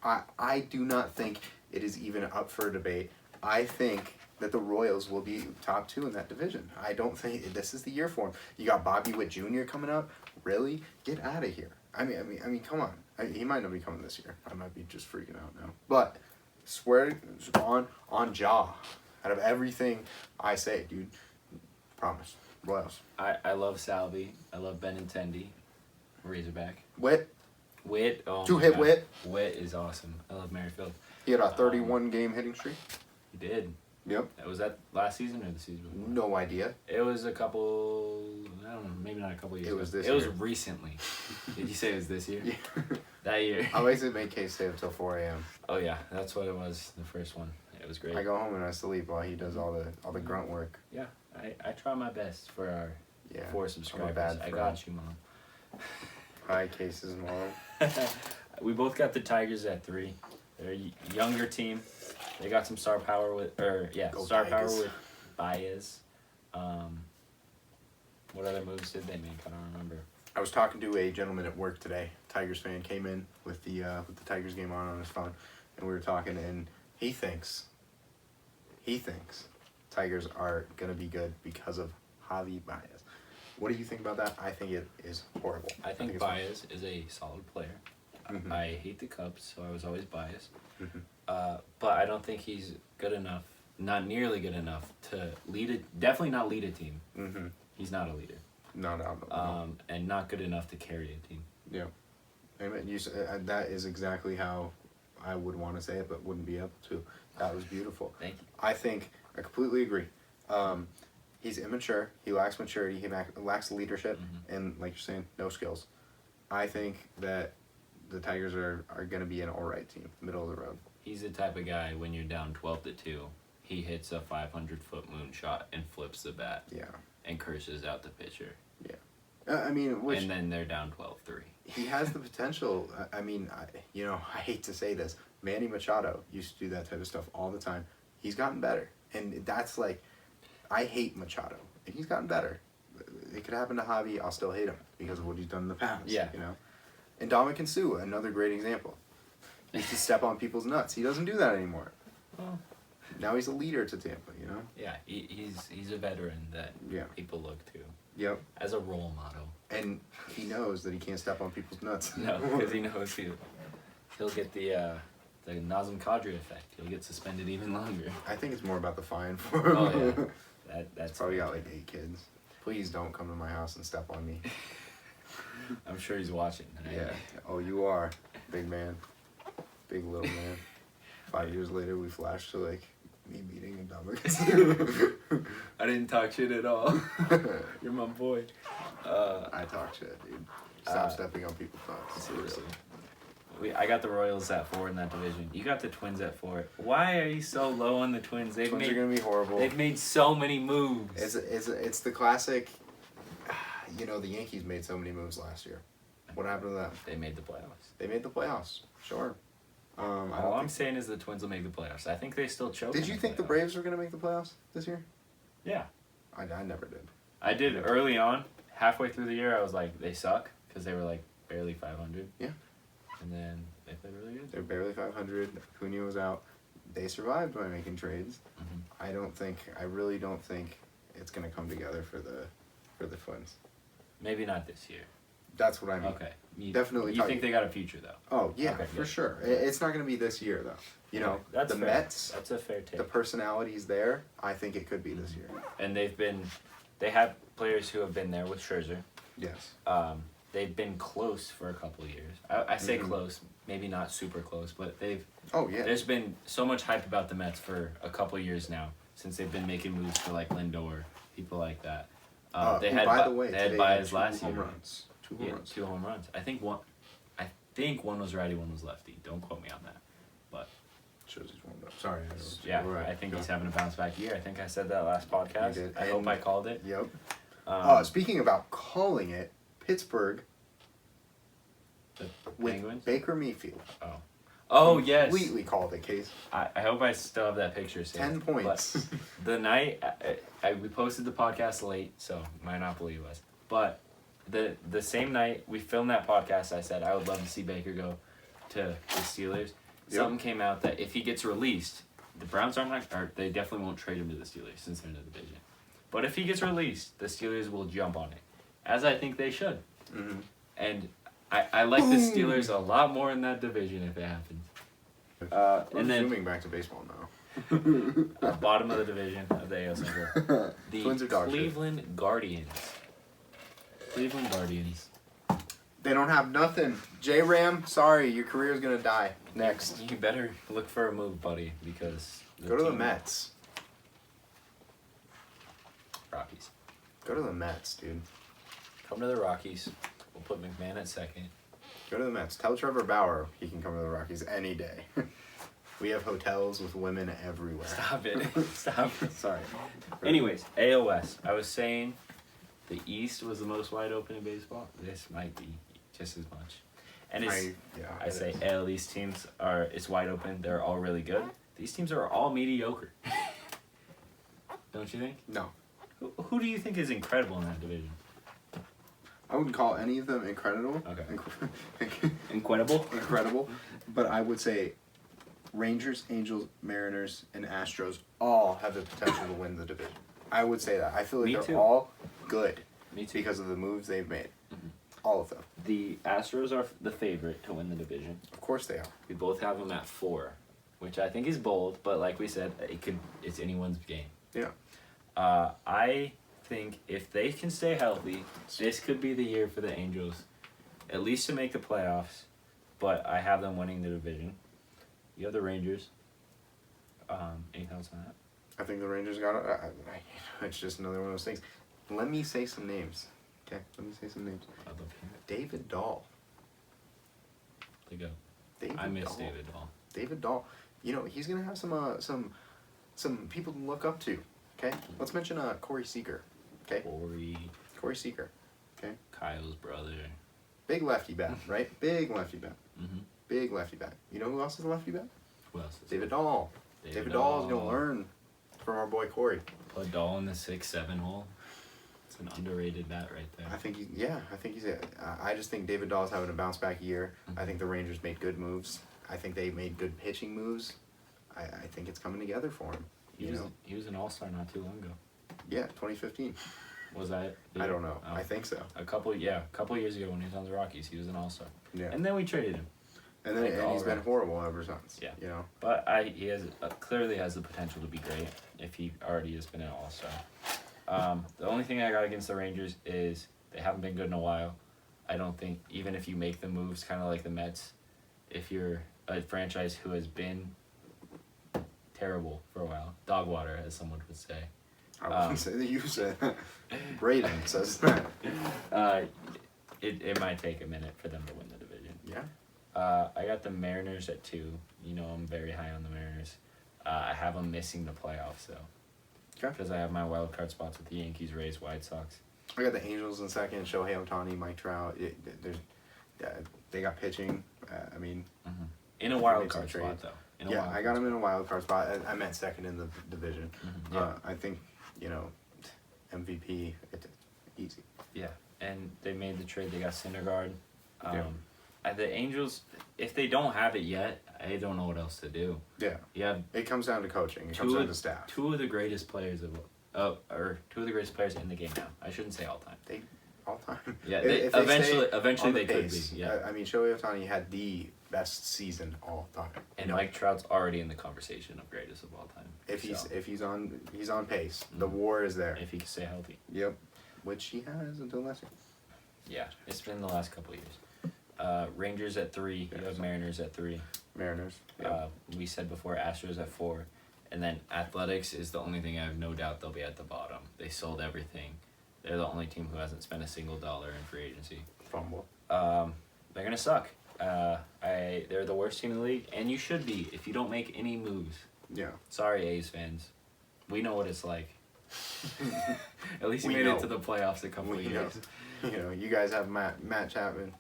I do not think it is even up for debate. I think that the Royals will be top 2 in that division. I don't think this is the year for him. You got Bobby Witt Jr. coming up. Really? Get out of here. I mean, come on. He might not be coming this year. I might be just freaking out now. But swear on jaw. Out of everything I say, dude, promise. Royals. I love Salvi. I love Benintendi. Razorback. Witt. Oh 2-hit Witt. Witt is awesome. I love Merrifield. He had a 31-game hitting streak. He did. Yep. Was that last season or the season before? No idea. It was a couple. I don't know. Maybe not a couple years. It was ago. this. It was recently. Did you say it was this year? Yeah. That year. I always make K stay up till 4 a.m. Oh yeah, that's what it was. The first one. It was great. I go home and I sleep while he does all the grunt work. Yeah, I try my best for our 4 subscribers. I got you, Mom. Hi, Case's mom. We both got the Tigers at 3. They're a younger team. They got some star power power with Baez. What other moves did they make? I don't remember. I was talking to a gentleman at work today. Tigers fan came in with the Tigers game on his phone, and we were talking, and he thinks Tigers are gonna be good because of Javi Baez. What do you think about that? I think it is horrible. I think Baez is a solid player. Mm-hmm. I hate the Cubs, so I was always biased. Mm-hmm. But I don't think he's good enough, not nearly good enough to lead it. Definitely not lead a team. Mm-hmm. He's not a leader. No. And not good enough to carry a team. Yeah. That is exactly how I would want to say it, but wouldn't be able to. That was beautiful. Thank you. I completely agree. He's immature. He lacks maturity. He lacks leadership. Mm-hmm. And like you're saying, no skills. I think that the Tigers are going to be an all right team, middle of the road. He's the type of guy, when you're down 12-2, he hits a 500-foot moonshot and flips the bat. Yeah. And curses out the pitcher. Yeah. And then they're down 12-3. He has the potential. I hate to say this. Manny Machado used to do that type of stuff all the time. He's gotten better. And that's like, I hate Machado. And he's gotten better. It could happen to Javi. I'll still hate him because of what he's done in the past. Yeah. And Dominican Sue, another great example. He used to step on people's nuts. He doesn't do that anymore. Well, now he's a leader to Tampa, Yeah, he's a veteran that people look to. Yep. As a role model. And he knows that he can't step on people's nuts. No, because he knows he'll get the Nazem Kadri effect. He'll get suspended even longer. I think it's more about the fine for him. Oh yeah, that's probably got like 8 kids. Please don't come to my house and step on me. I'm sure he's watching. Right? Yeah. Oh, you are, big man, big little man. 5 years later, we flash to like me meeting a dumbass. I didn't talk shit at all. You're my boy. I talk shit, dude. Stop stepping on people's thoughts. Seriously. I got the Royals at 4 in that division. You got the Twins at 4. Why are you so low on the Twins? Twins are gonna be horrible. They've made so many moves. It's the classic. You know, the Yankees made so many moves last year. What happened to them? They made the playoffs. They made the playoffs. Sure. All I'm saying is the Twins will make the playoffs. I think they still choke. Did you think the Braves were gonna make the playoffs this year? Yeah. I never did. I did early on. Halfway through the year, I was like, they suck because they were like barely 500. Yeah. And then they played really good. They're barely 500. Acuna was out. They survived by making trades. Mm-hmm. I really don't think it's gonna come together for the Twins. Maybe not this year. That's what I mean. Okay. Definitely. You think they got a future though? Oh yeah, Okay, for good. sure. It's not gonna be this year though. You know, that's the fair. Mets. That's a fair take. The personalities there. I think it could be this year. And they have players who have been there with Scherzer. Yes. They've been close for a couple of years. I say Mhm. close, maybe not super close, but Oh yeah. there's been so much hype about the Mets for a couple of years now since they've been making moves for like Lindor, people like that. They had by the way, they had today Baez two last home year. runs. Two home runs. 2 home runs. I think one was righty, one was lefty. Don't quote me on that. But Shows he's warmed up. Sorry. yeah, Right. I think Go. he's having a bounce back year. I think I said that last podcast. You did. I hope And- I called it. Yep. Um, Speaking about calling it, Pittsburgh the with Penguins. Baker Mayfield. Oh yes. Completely called it, Case. I hope I still have that picture saved. 10 points. But the night we posted the podcast late, so might not believe us. But the same night we filmed that podcast, I said I would love to see Baker go to the Steelers. Yep. Something came out that if he gets released, the Browns they definitely won't trade him to the Steelers since they're in the division. But if he gets released, the Steelers will jump on it, as I think they should. Mm-hmm. And I like the Steelers a lot more in that division if it happens. We're And then zooming back to baseball now. bottom of the division of the AL Central, the Twins are dog shit. Cleveland Guardians. Cleveland Guardians. They don't have nothing. J-Ram, sorry, your career's gonna die. Next. You better look for a move, buddy, because Go to the team- Mets. Rockies. Go to the Mets, dude. Come to the Rockies. We'll put McMahon at second. Go to the Mets. Tell Trevor Bauer he can come to the Rockies any day. We have hotels with women everywhere. Stop it. Stop it. Sorry. Anyways, AL West. I was saying the East was the most wide open in baseball. This might be just as much. And I it say is. AL East teams it's wide open. They're all really good. These teams are all mediocre. Don't you think? No. Who do you think is incredible in that division? I wouldn't call any of them incredible. Okay. Incredible? Incredible. But I would say Rangers, Angels, Mariners, and Astros all have the potential to win the division. I would say that. I feel like Me they're too. all good Me too. because of the moves they've made. Mhm. All of them. The Astros are the favorite to win the division. Of course they are. We both have them at 4, which I think is bold, but like we said, it's anyone's game. Yeah. I think if they can stay healthy, this could be the year for the Angels, at least to make the playoffs. But I have them winning the division. You have the Rangers. Any thoughts on that? I think the Rangers got it. It's just another one of those things. Let me say some names. Okay, let me say some names. I'd love to hear David Dahl. it. They go. David I miss Dahl. David Dahl. David Dahl. You know, he's gonna have some people to look up to. Okay, let's mention Corey Seager. Okay, Corey Seager. Okay, Kyle's brother. big lefty bat, right? Big lefty bat. Mm-hmm. Big lefty bat. You know who else is a lefty bat? Who else is David it? Dahl. David Dahl is gonna learn from our boy Corey. Put Dahl in the 6-7 hole. It's an underrated bat right there. I think he's I just think David Dahl's having a bounce back year. I think the Rangers made good moves. I think they made good pitching moves. I think it's coming together for him. He was an all-star not too long ago. Yeah, 2015. Was that? I don't know. Oh. I think so. A couple years ago when he was on the Rockies, he was an all-star. Yeah. And then we traded him. And then like, and he's been all-around. horrible ever since. Yeah. You know. But he has clearly has the potential to be great if he already has been an all-star. The only thing I got against the Rangers is they haven't been good in a while. I don't think even if you make the moves, kind of like the Mets, if you're a franchise who has been terrible for a while, dog water, as someone would say. I wouldn't say that you said. Braden says that. It might take a minute for them to win the division. Yeah. I got the Mariners at 2. You know I'm very high on the Mariners. I have them missing the playoffs though. Okay. Because I have my wild card spots with the Yankees, Rays, White Sox. I got the Angels in second. Shohei Ohtani, Mike Trout. They got pitching. I mean. Mm-hmm. In a wild made some card spot trades. though. Yeah, I got them in a wild card spot. I meant second in the division. Mm-hmm. Yeah. I think, MVP, it's easy. Yeah, and they made the trade. They got Syndergaard. Yeah. The Angels, if they don't have it yet, I don't know what else to do. Yeah. Yeah, It comes down to coaching. It comes down to staff. two of the greatest players two of the greatest players in the game now. I shouldn't say all time. All time. Yeah, If they eventually stay on they the could pace. be. Yeah, I mean, Shohei Ohtani had the best season all time. and Mike Trout's already in the conversation of greatest of all time. If he's on pace, the Mm-hmm. war is there. If he can stay healthy. Yep. Which he has until last year. Yeah, it's been the last couple of years. Rangers at 3. You have Mariners at 3. Mariners. Yep. We said before Astros at 4. And then Athletics is the only thing I have no doubt they'll be at the bottom. They sold everything. They're the only team who hasn't spent a single dollar in free agency. Fumble. They're gonna suck. They're the worst team in the league, and you should be if you don't make any moves. Yeah. Sorry, A's fans. We know what it's like. At least you We made know. it to the playoffs a couple of We know. years. You guys have Matt Chapman.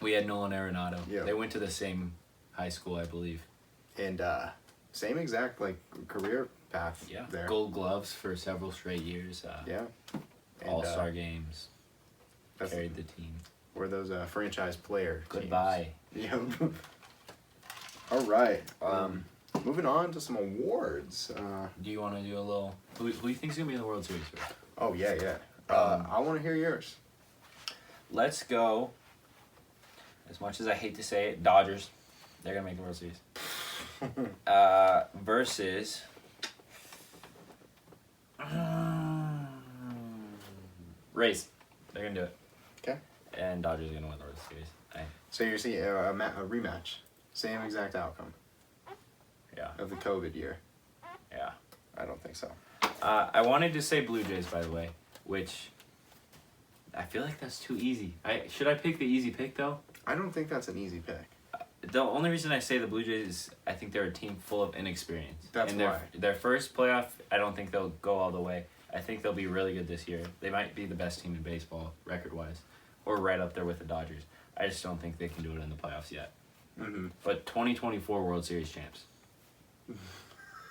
We had Nolan Arenado. Yeah. They went to the same high school, I believe. And same exact career path Yeah. there. Gold gloves for several straight years. Yeah. And, All-star games. that's Carried the team. were those franchise player Goodbye. teams. Yeah. All right. Moving on to some awards. Do you want to do a little? Who do you think's gonna be in the World Series? First? Oh yeah. I want to hear yours. Let's go. As much as I hate to say it, Dodgers. They're gonna make the World Series. Versus. Rays. They're gonna do it. Okay. And Dodgers are gonna win the World Series. So you're seeing a rematch, same exact outcome Yeah. of the COVID year. Yeah. I don't think so. I wanted to say Blue Jays, by the way, which I feel like that's too easy. Should I pick the easy pick though? I don't think that's an easy pick. The only reason I say the Blue Jays is I think they're a team full of inexperience. That's and why. Their first playoff, I don't think they'll go all the way. I think they'll be really good this year. They might be the best team in baseball, record-wise, or right up there with the Dodgers. I just don't think they can do it in the playoffs yet. Mm-hmm. But 2024 World Series champs.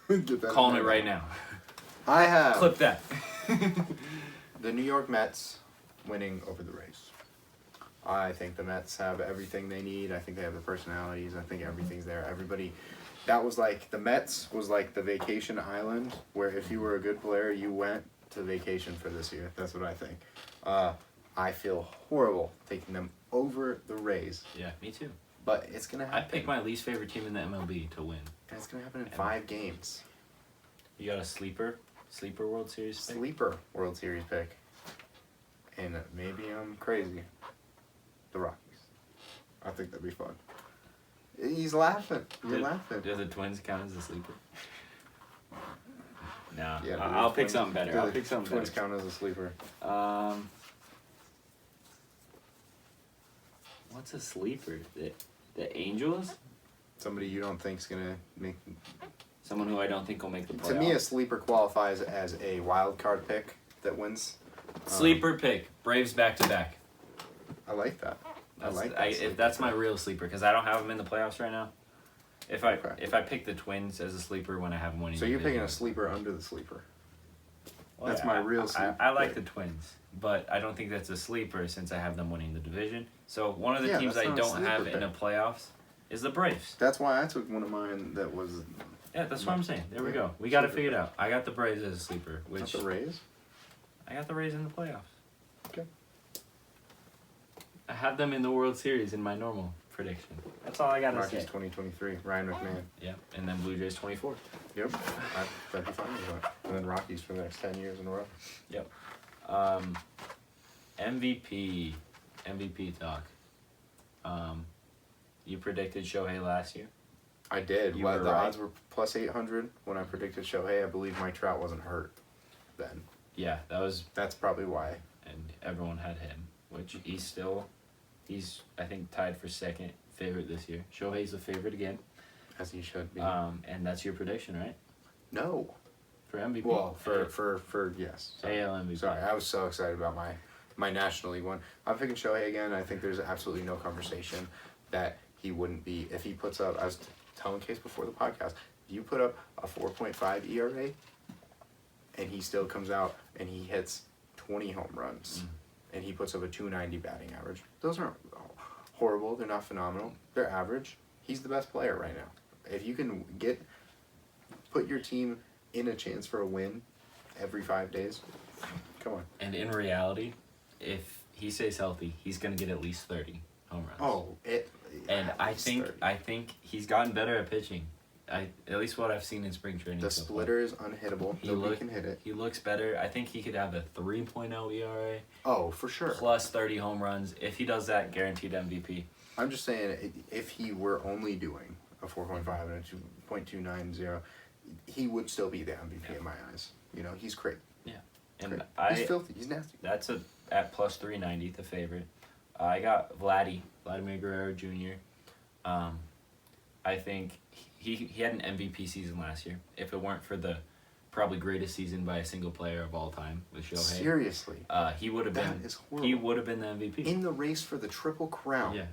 Get that Calling in it there. right now. I have Clip that. the New York Mets winning over the Rays. I think the Mets have everything they need. I think they have the personalities. I think everything's there. Everybody, that was like, the Mets was like the vacation island where if you were a good player, you went to vacation for this year. That's what I think. I feel horrible taking them over the Rays, Yeah, me too. but it's going to I happen. picked my least favorite team in the MLB to win. And it's going to happen in 5 games. You got a sleeper World Series pick? Sleeper World Series pick. And maybe I'm crazy. The Rockies. I think that'd be fun. He's laughing. You're laughing. Do the Twins count as a sleeper? No, Yeah, but I'll the pick Twins- something better. do I'll the pick something Twins better. count as a sleeper. What's a sleeper? The Angels? Somebody you don't think's gonna make. Someone who I don't think will make the playoffs. To me, a sleeper qualifies as a wild card pick that wins. Sleeper pick. Braves back to back. I like that. I like that. If that's my real sleeper, because I don't have them in the playoffs right now. If I pick the Twins as a sleeper when I have them winning. So the you're picking division. a sleeper under the sleeper. Well, That's my real sleeper. I like pick. the Twins, but I don't think that's a sleeper since I have them winning the division. So one of the Yeah, teams that's I not a don't have sleeper in the pick. playoffs is the Braves. That's why I took one of mine that was Yeah, that's what I'm saying. There we Yeah, go. We got it sleeper figured pick. out. I got the Braves as a sleeper, not which the Rays. I got the Rays in the playoffs. Okay. I have them in the World Series in my normal prediction. That's all I got to Rockies say. 2023, Ryan McMahon. Yeah, and then Blue Jays 24. Yep. That'd be fine with that. And then Rockies for the next 10 years in a row. Yep. MVP talk. You predicted Shohei last year. I did. You Well, were the right. odds were plus 800 when I predicted Shohei. I believe Mike Trout wasn't hurt then. Yeah, that was, That's probably why. and everyone had him, which he's I think tied for second favorite this year. Shohei's the favorite again. As he should be. And that's your prediction, right? No. For MVP. Well, for yes. Sorry. AL MVP. Sorry, I was so excited about my National League one. I'm picking Shohei again. I think there's absolutely no conversation that he wouldn't be. If he puts up, I was telling Case before the podcast, if you put up a 4.5 ERA and he still comes out and he hits 20 home runs and he puts up a 290 batting average, those aren't horrible. They're not phenomenal. They're average. He's the best player right now. If you can put your team in a chance for a win every 5 days, come on. And in reality, if he stays healthy, he's going to get at least 30 home runs. Oh, And I least think 30. I think he's gotten better at pitching. At least what I've seen in spring training. The so far. splitter is unhittable. Nobody can hit it. He looks better. I think he could have a 3.0 ERA Oh, for sure. plus 30 home runs. If he does that, guaranteed MVP. I'm just saying, if he were only doing a 4.5 and a 2.290, he would still be the MVP in my eyes. You know, he's great. Yeah, and Great. he's He's filthy. He's nasty. That's at plus 390, the favorite. I got Vladimir Guerrero Jr. I think he had an MVP season last year. If it weren't for the probably greatest season by a single player of all time with Shohei, Seriously. he would have been. That is horrible. He would have been the MVP. In the race for the Triple Crown. Yeah,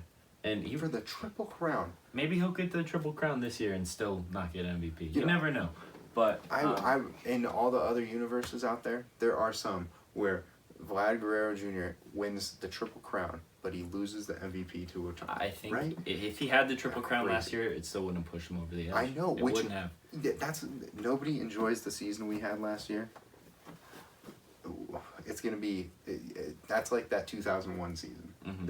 and For the Triple Crown. maybe he'll get the Triple Crown this year and still not get MVP. You never know. But I in all the other universes out there, there are some where Vlad Guerrero Jr. wins the Triple Crown, but he loses the MVP to a team. I think right? if he had the Triple Crown Crazy. last year, it still wouldn't push him over the edge. I know, It which wouldn't have. that's nobody enjoys the season we had last year. It's gonna be that's like that 2001 season. Mhm.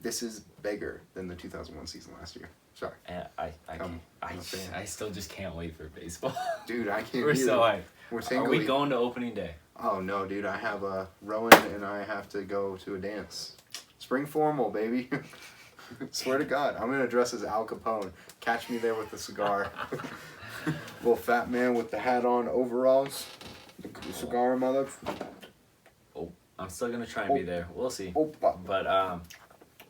This is bigger than the 2001 season last year. Sorry, And I'm a fan. I still just can't wait for baseball. dude, I can't. We're so either. hyped. We're Are single. we going to opening day? Oh no, dude! I have a Rowan and I have to go to a dance. Spring formal, baby. Swear to God, I'm gonna dress as Al Capone. Catch me there with the cigar. Little fat man with the hat on, overalls, the cigar mother. Oh, I'm still gonna try and be there. We'll see. Opa.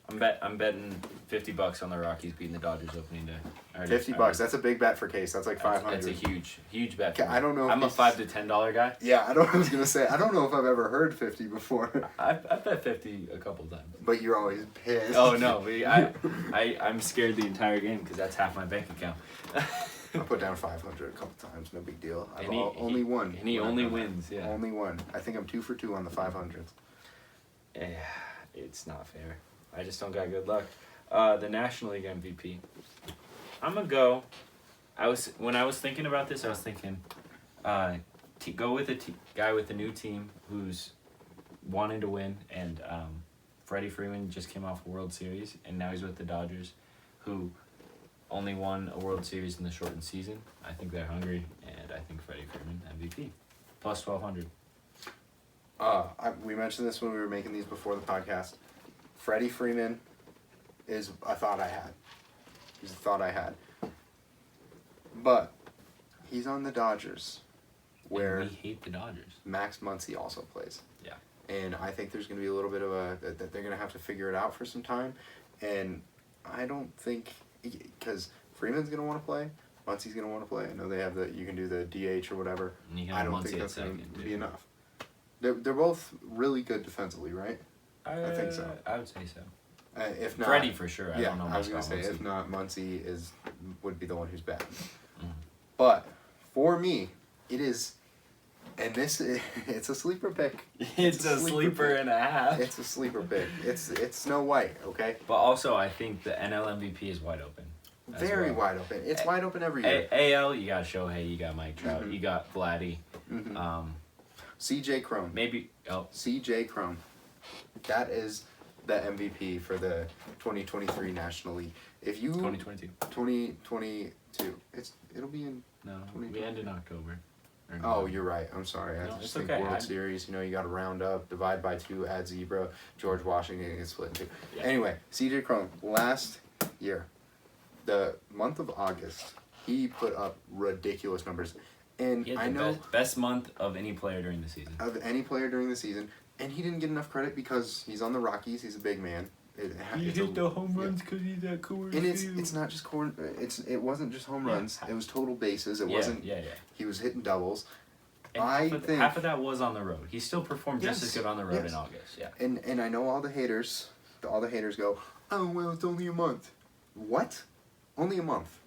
But I'm betting $50 on the Rockies beating the Dodgers opening day. $50. That's a big bet for Case. That's like 500. That's a huge bet. For Okay, me. I don't know if I'm a it's- $5 to $10 guy. Yeah, I was gonna say I don't know if I've ever heard 50 before, I've bet 50 a couple times. but you're always pissed. Oh no, I'm scared the entire game because that's half my bank account. I put down 500 a couple times. No big deal. I've And he- only won. And he when I've only done that. wins. Yeah. Only one. I think I'm 2 for 2 on the 500s. Yeah, it's not fair. I just don't got good luck. The National League MVP. I'm gonna go. When I was thinking about this, I was thinking, go with a guy with a new team who's wanting to win, and Freddie Freeman just came off a World Series, and now he's with the Dodgers, who only won a World Series in the shortened season. I think they're hungry, and I think Freddie Freeman MVP plus 1,200. We mentioned this when we were making these before the podcast. Freddie Freeman is a thought I had. He's a thought I had. But he's on the Dodgers, where And we hate the Dodgers. Max Muncy also plays. Yeah. And I think there's going to be a little bit of that they're going to have to figure it out for some time. And I don't think, because Freeman's going to want to play, Muncy's going to want to play. I know they have you can do the DH or whatever. And you can I have don't Muncy think at that's going second, to too. be enough. They're both really good defensively, right? I think so. I would say so. If not, Freddie for sure. I yeah, don't know I much was gonna about say Muncy. if not, Muncy would be the one who's bad. Mhm. But for me, it is, and it's a sleeper pick. It's a sleeper pick. and a half. It's a sleeper pick. It's Snow White, okay? But also, I think the NL MVP is wide open. as Very well. wide open. It's wide open every year. AL, you got Shohei, you got Mike Trout, Mhm. you got Vladdy. Mhm. CJ Cron. Maybe CJ Cron. That is the MVP for the 2023 National League. If you 2022. 2022, it'll be in. No, we end in October. Oh, you're right. I'm sorry. I No, just it's think okay. World Series. You got to round up, divide by 2, add zebra. George Washington gets split in 2. Yeah. Anyway, CJ Cron last year, the month of August, he put up ridiculous numbers, and He had I the know best month of any player during the season. of any player during the season, and he didn't get enough credit because he's on the Rockies. He's a big man. home runs because he's at Coors And it's not just it wasn't just home runs. It was total bases. It wasn't. Yeah. He was hitting doubles. And half of that was on the road. He still performed just as good on the road in August. Yeah. And I know all the haters go, oh well, it's only a month. What? Only a month?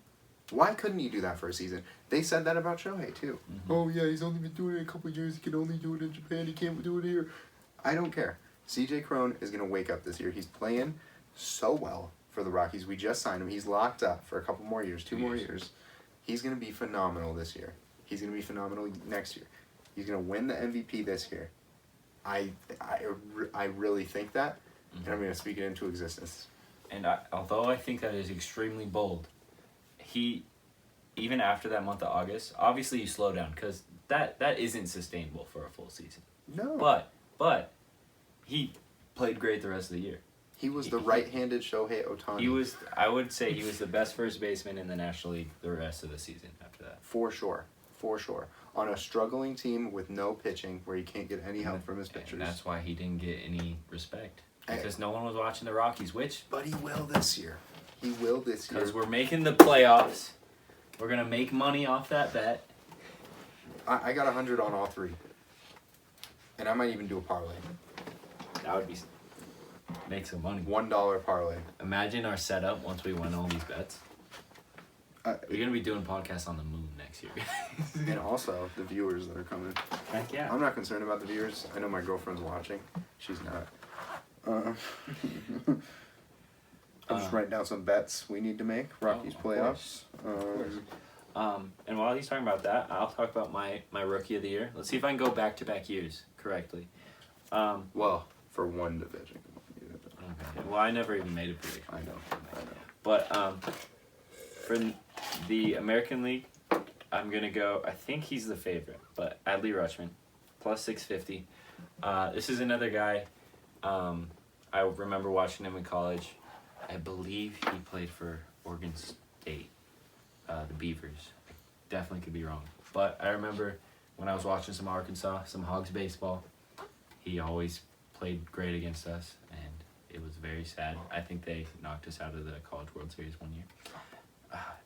Why couldn't he do that for a season? They said that about Shohei too. Mm-hmm. Oh yeah, he's only been doing it a couple of years. He can only do it in Japan. He can't do it here. I don't care. CJ Cron is gonna wake up this year. He's playing so well for the Rockies. We just signed him. He's locked up for a couple more years, 2 more years. He's gonna be phenomenal this year. He's gonna be phenomenal next year. He's gonna win the MVP this year. I really think that, and I'm gonna speak it into existence. And although I think that is extremely bold, he, even after that month of August, obviously you slow down because that isn't sustainable for a full season. No. But he played great the rest of the year. He was the right-handed Shohei Ohtani. I would say he was the best first baseman in the National League the rest of the season after that. For sure. On a struggling team with no pitching where he can't get any help from his pitchers. And that's why he didn't get any respect. Because no one was watching the Rockies, But he will this year. Because we're making the playoffs. We're going to make money off that bet. I got 100 on all 3. And I might even do a parlay. That would be... Make some money. $1 parlay. Imagine our setup once we win all these bets. We're going to be doing podcasts on the moon next year. And also the viewers that are coming. Heck yeah. I'm not concerned about the viewers. I know my girlfriend's watching. She's not. I'm just writing down some bets we need to make. Rockies playoffs. And while he's talking about that, I'll talk about my rookie of the year. Let's see if I can go back-to-back years correctly. Well, for one division. Okay. Well, I never even made a prediction. I know. But for the American League, I'm going to go, I think he's the favorite, but Adlee Ruchman, plus 650. This is another guy, I remember watching him in college. I believe he played for Oregon State, the Beavers. I definitely could be wrong. But I remember when I was watching some Arkansas, some Hogs baseball, he always played great against us, and it was very sad. I think they knocked us out of the College World Series one year.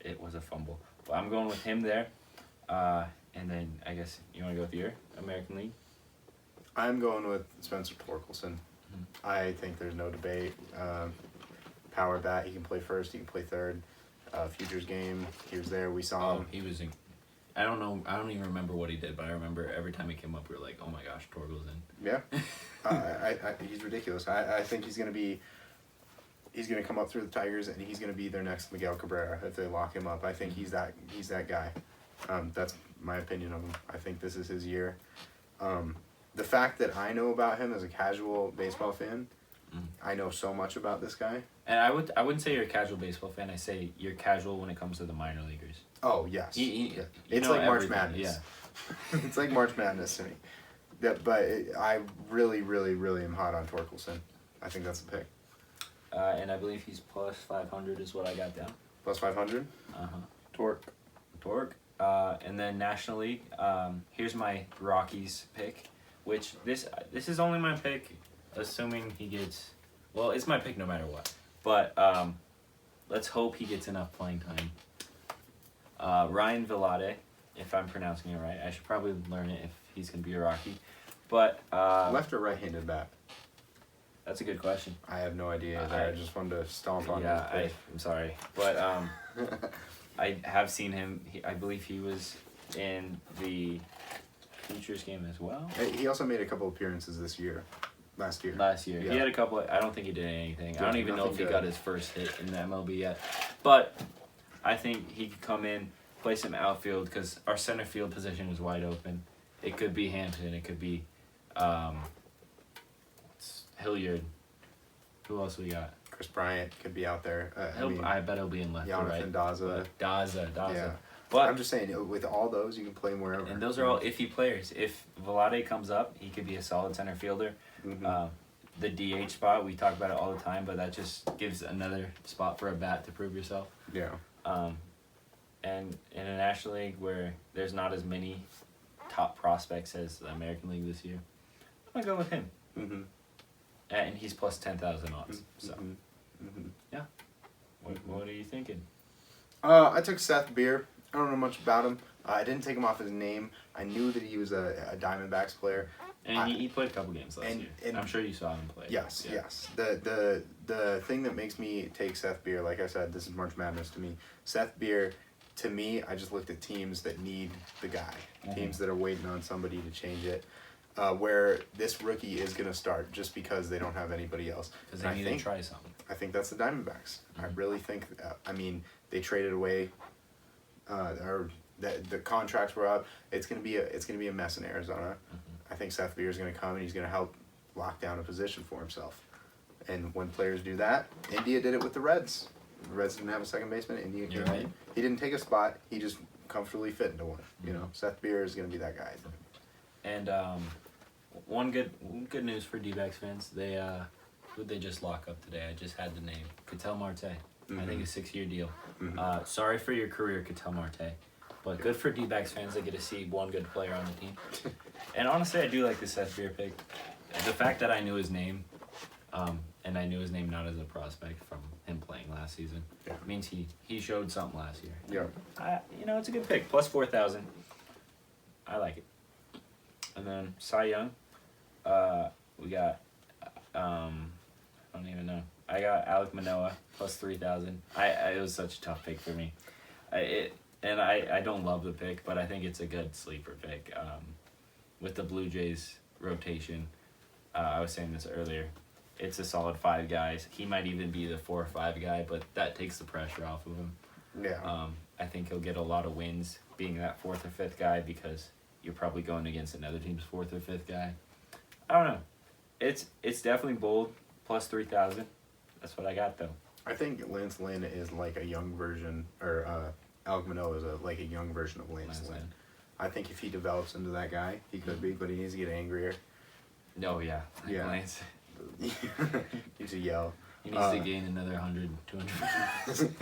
It was a fumble. But I'm going with him there. And then I guess you want to go with your American League? I'm going with Spencer Torkelson. I think there's no debate. Power bat, he can play first, he can play third. Futures game, he was there, we saw him. He was in... I don't know. I don't even remember what he did, but I remember every time he came up, we were like, "Oh my gosh, Torkelson." Yeah, he's ridiculous. I think he's gonna come up through the Tigers, and he's gonna be their next Miguel Cabrera if they lock him up. I think he's that guy. That's my opinion of him. I think this is his year. The fact that I know about him as a casual baseball fan, I know so much about this guy. And I wouldn't say you're a casual baseball fan. I say you're casual when it comes to the minor leaguers. Oh yes, it's like March Madness. Yeah, it's like March Madness to me. I really am hot on Torkelson. I think that's the pick. And I believe he's plus 500 is what I got down. Plus 500. Torque. And then National League. Here's my Rockies pick, which this is only my pick, assuming he gets. Well, it's my pick no matter what. But let's hope he gets enough playing time. Ryan Vilade, if I'm pronouncing it right. I should probably learn it if he's going to be a Rocky. But left or right-handed bat? That's a good question. I have no idea. I just wanted to stomp on his pick. I'm sorry. But I have seen him. I believe he was in the Futures game as well. He also made a couple appearances last year. Yeah. He had a couple. I don't think he did anything. I don't even know if he got his first hit in the MLB yet. But I think he could come in, play some outfield because our center field position is wide open. It could be Hampton. It could be Hilliard. Who else we got? Chris Bryant could be out there. I bet he'll be in left or Jonathan right. Daza. Daza. Yeah. But I'm just saying, with all those, you can play him wherever. and those are all iffy players. If Vlade comes up, he could be a solid center fielder. Mhm. The DH spot, we talk about it all the time, but that just gives another spot for a bat to prove yourself. Yeah. And in a National League where there's not as many top prospects as the American League this year, I'm gonna go with him. Mm-hmm. And he's plus 10,000 odds. So, Mm-hmm. what are you thinking? I took Seth Beer. I don't know much about him. I didn't take him off his name. I knew that he was a Diamondbacks player. And he played a couple games last year. and I'm sure you saw him play. Yes, Yeah. yes. The thing that makes me take Seth Beer, like I said, this is March Madness to me. Seth Beer, to me, I just looked at teams that need the guy, teams that are waiting on somebody to change it. Where this rookie is going to start just because they don't have anybody else. Because they need to try something. I think that's the Diamondbacks. I really think. They traded away, or the contracts were up. It's gonna be a mess in Arizona. I think Seth Beer is gonna come and he's gonna help lock down a position for himself. And when players do that, India did it with the Reds. The Reds didn't have a second baseman. India came in. He didn't take a spot. He just comfortably fit into one. You know, Seth Beer is gonna be that guy. And one good news for D-backs fans, who'd they just lock up today? I just had the name. Ketel Marte. I think a 6-year deal. Sorry for your career, Ketel Marte. But good for D-backs fans. They get to see one good player on the team. And honestly, I do like the Seth Beer pick. The fact that I knew his name, and I knew his name not as a prospect from him playing last season, means he showed something last year. Yeah. It's a good pick. Plus 4,000. I like it. And then Cy Young, we got, I don't even know. I got Alek Manoah plus 3,000. It was such a tough pick for me. I don't love the pick, but I think it's a good sleeper pick. With the Blue Jays rotation, I was saying this earlier, it's a solid 5 guys. He might even be the 4 or 5 guy, but that takes the pressure off of him. Yeah. I think he'll get a lot of wins being that 4th or 5th guy because you're probably going against another team's 4th or 5th guy. I don't know. It's definitely bold. Plus 3,000. That's what I got though. I think Lance Lynn is like a young version, or Alek Manoah is like a young version of Lance Lynn. I think if he develops into that guy, he could be, but he needs to get angrier. No, yeah. Yeah. Lance. He needs to yell. He needs to gain another 100, 200.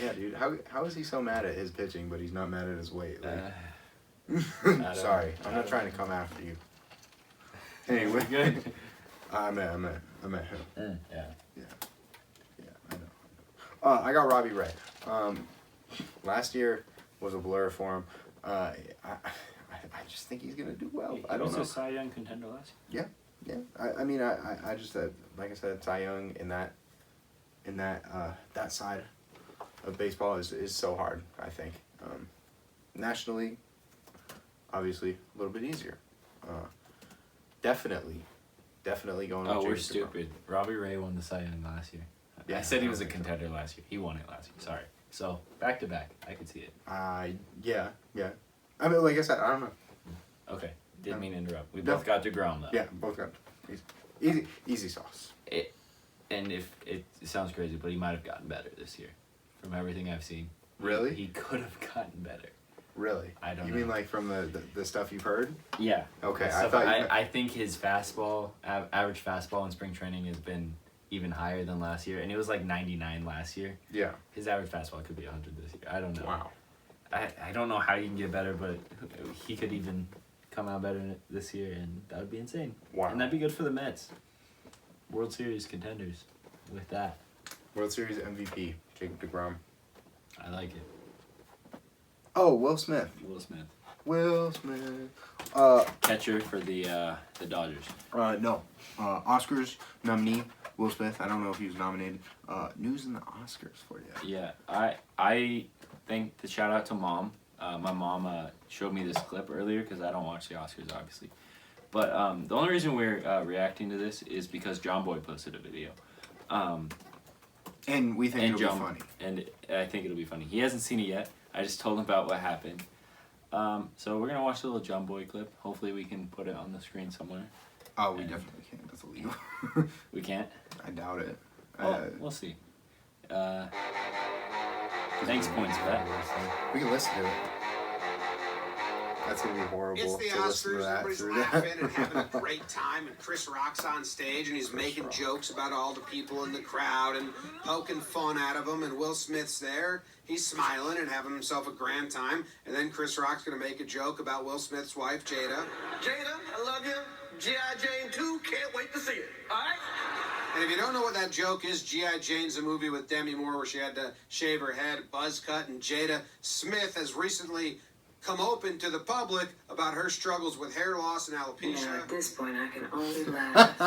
Yeah, dude. How is he so mad at his pitching, but he's not mad at his weight? Like, sorry, I'm not trying to come after you. Anyway, good. I'm at him. Yeah. I know. I got Robbie Ray. Last year was a blur for him. I just think he's gonna do well. I don't know. He was a Cy Young contender last year. Yeah. I just said, like I said, Cy Young in that side of baseball is so hard. I think National League, obviously a little bit easier. Definitely going. Oh, with we're James stupid. Robbie Ray won the Cy Young last year. Yeah, I said he was a contender last year. He won it last year. Sorry. So back to back, I could see it. Yeah. I mean, like I said, I don't know. Okay, didn't mean to interrupt. We both got DeGrom though. Yeah, both got easy sauce. And if it sounds crazy, but he might have gotten better this year, from everything I've seen. Really? He could have gotten better. Really? I don't know. You mean like from the stuff you've heard? Yeah. Okay, I think his fastball, average fastball in spring training has been even higher than last year, and it was like 99 last year. Yeah. His average fastball could be 100 this year. I don't know. Wow. I don't know how you can get better, but he could even come out better this year, and that would be insane. Wow. And that'd be good for the Mets. World Series contenders with that. World Series MVP, Jacob DeGrom. I like it. Oh, Will Smith. Will Smith. Catcher for the Dodgers. No. Oscars nominee, Will Smith. I don't know if he was nominated. News in the Oscars for you. Yeah, I think the shout out to Mom. My mom showed me this clip earlier because I don't watch the Oscars, obviously. But the only reason we're reacting to this is because John Boy posted a video. And we think it'll be funny. And I think it'll be funny. He hasn't seen it yet. I just told him about what happened. So we're going to watch a little John Boy clip. Hopefully we can put it on the screen somewhere. Oh, we definitely can't. That's illegal. We can't? I doubt it. Oh, we'll see. Thanks points for that. We can listen to it. That's gonna be horrible. It's the to listen to Oscars, that everybody's through laughing that. and having a great time, and Chris Rock's on stage, and he's making jokes about all the people in the crowd and poking fun out of them, and Will Smith's there. He's smiling and having himself a grand time, and then Chris Rock's going to make a joke about Will Smith's wife, Jada. Jada, I love you. G.I. Jane 2, can't wait to see it. All right? And if you don't know what that joke is, G.I. Jane's a movie with Demi Moore where she had to shave her head, buzz cut, and Jada Smith has recently come open to the public about her struggles with hair loss and alopecia. Now, at this point, I can only laugh.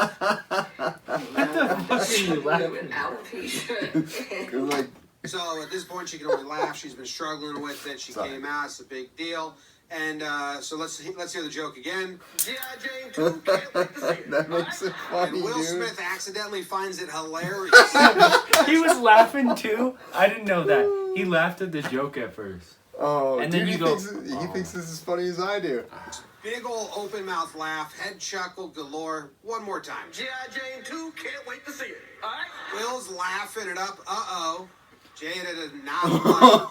Alopecia. Like, So at this point, she can only laugh. She's been struggling with it. She came out. It's a big deal. And so let's hear the joke again. G.I. Jane 2, can't wait to see it. that makes it funny, And Will dude. Smith accidentally finds it hilarious. He was laughing too? I didn't know that. He laughed at the joke at first. Oh, And dude, then he you go, thinks he thinks this is as funny as I do. Big ol' open mouth laugh, head chuckle galore. One more time. G.I. Jane 2, can't wait to see it. All right? Will's laughing it up. Uh-oh. Jada does not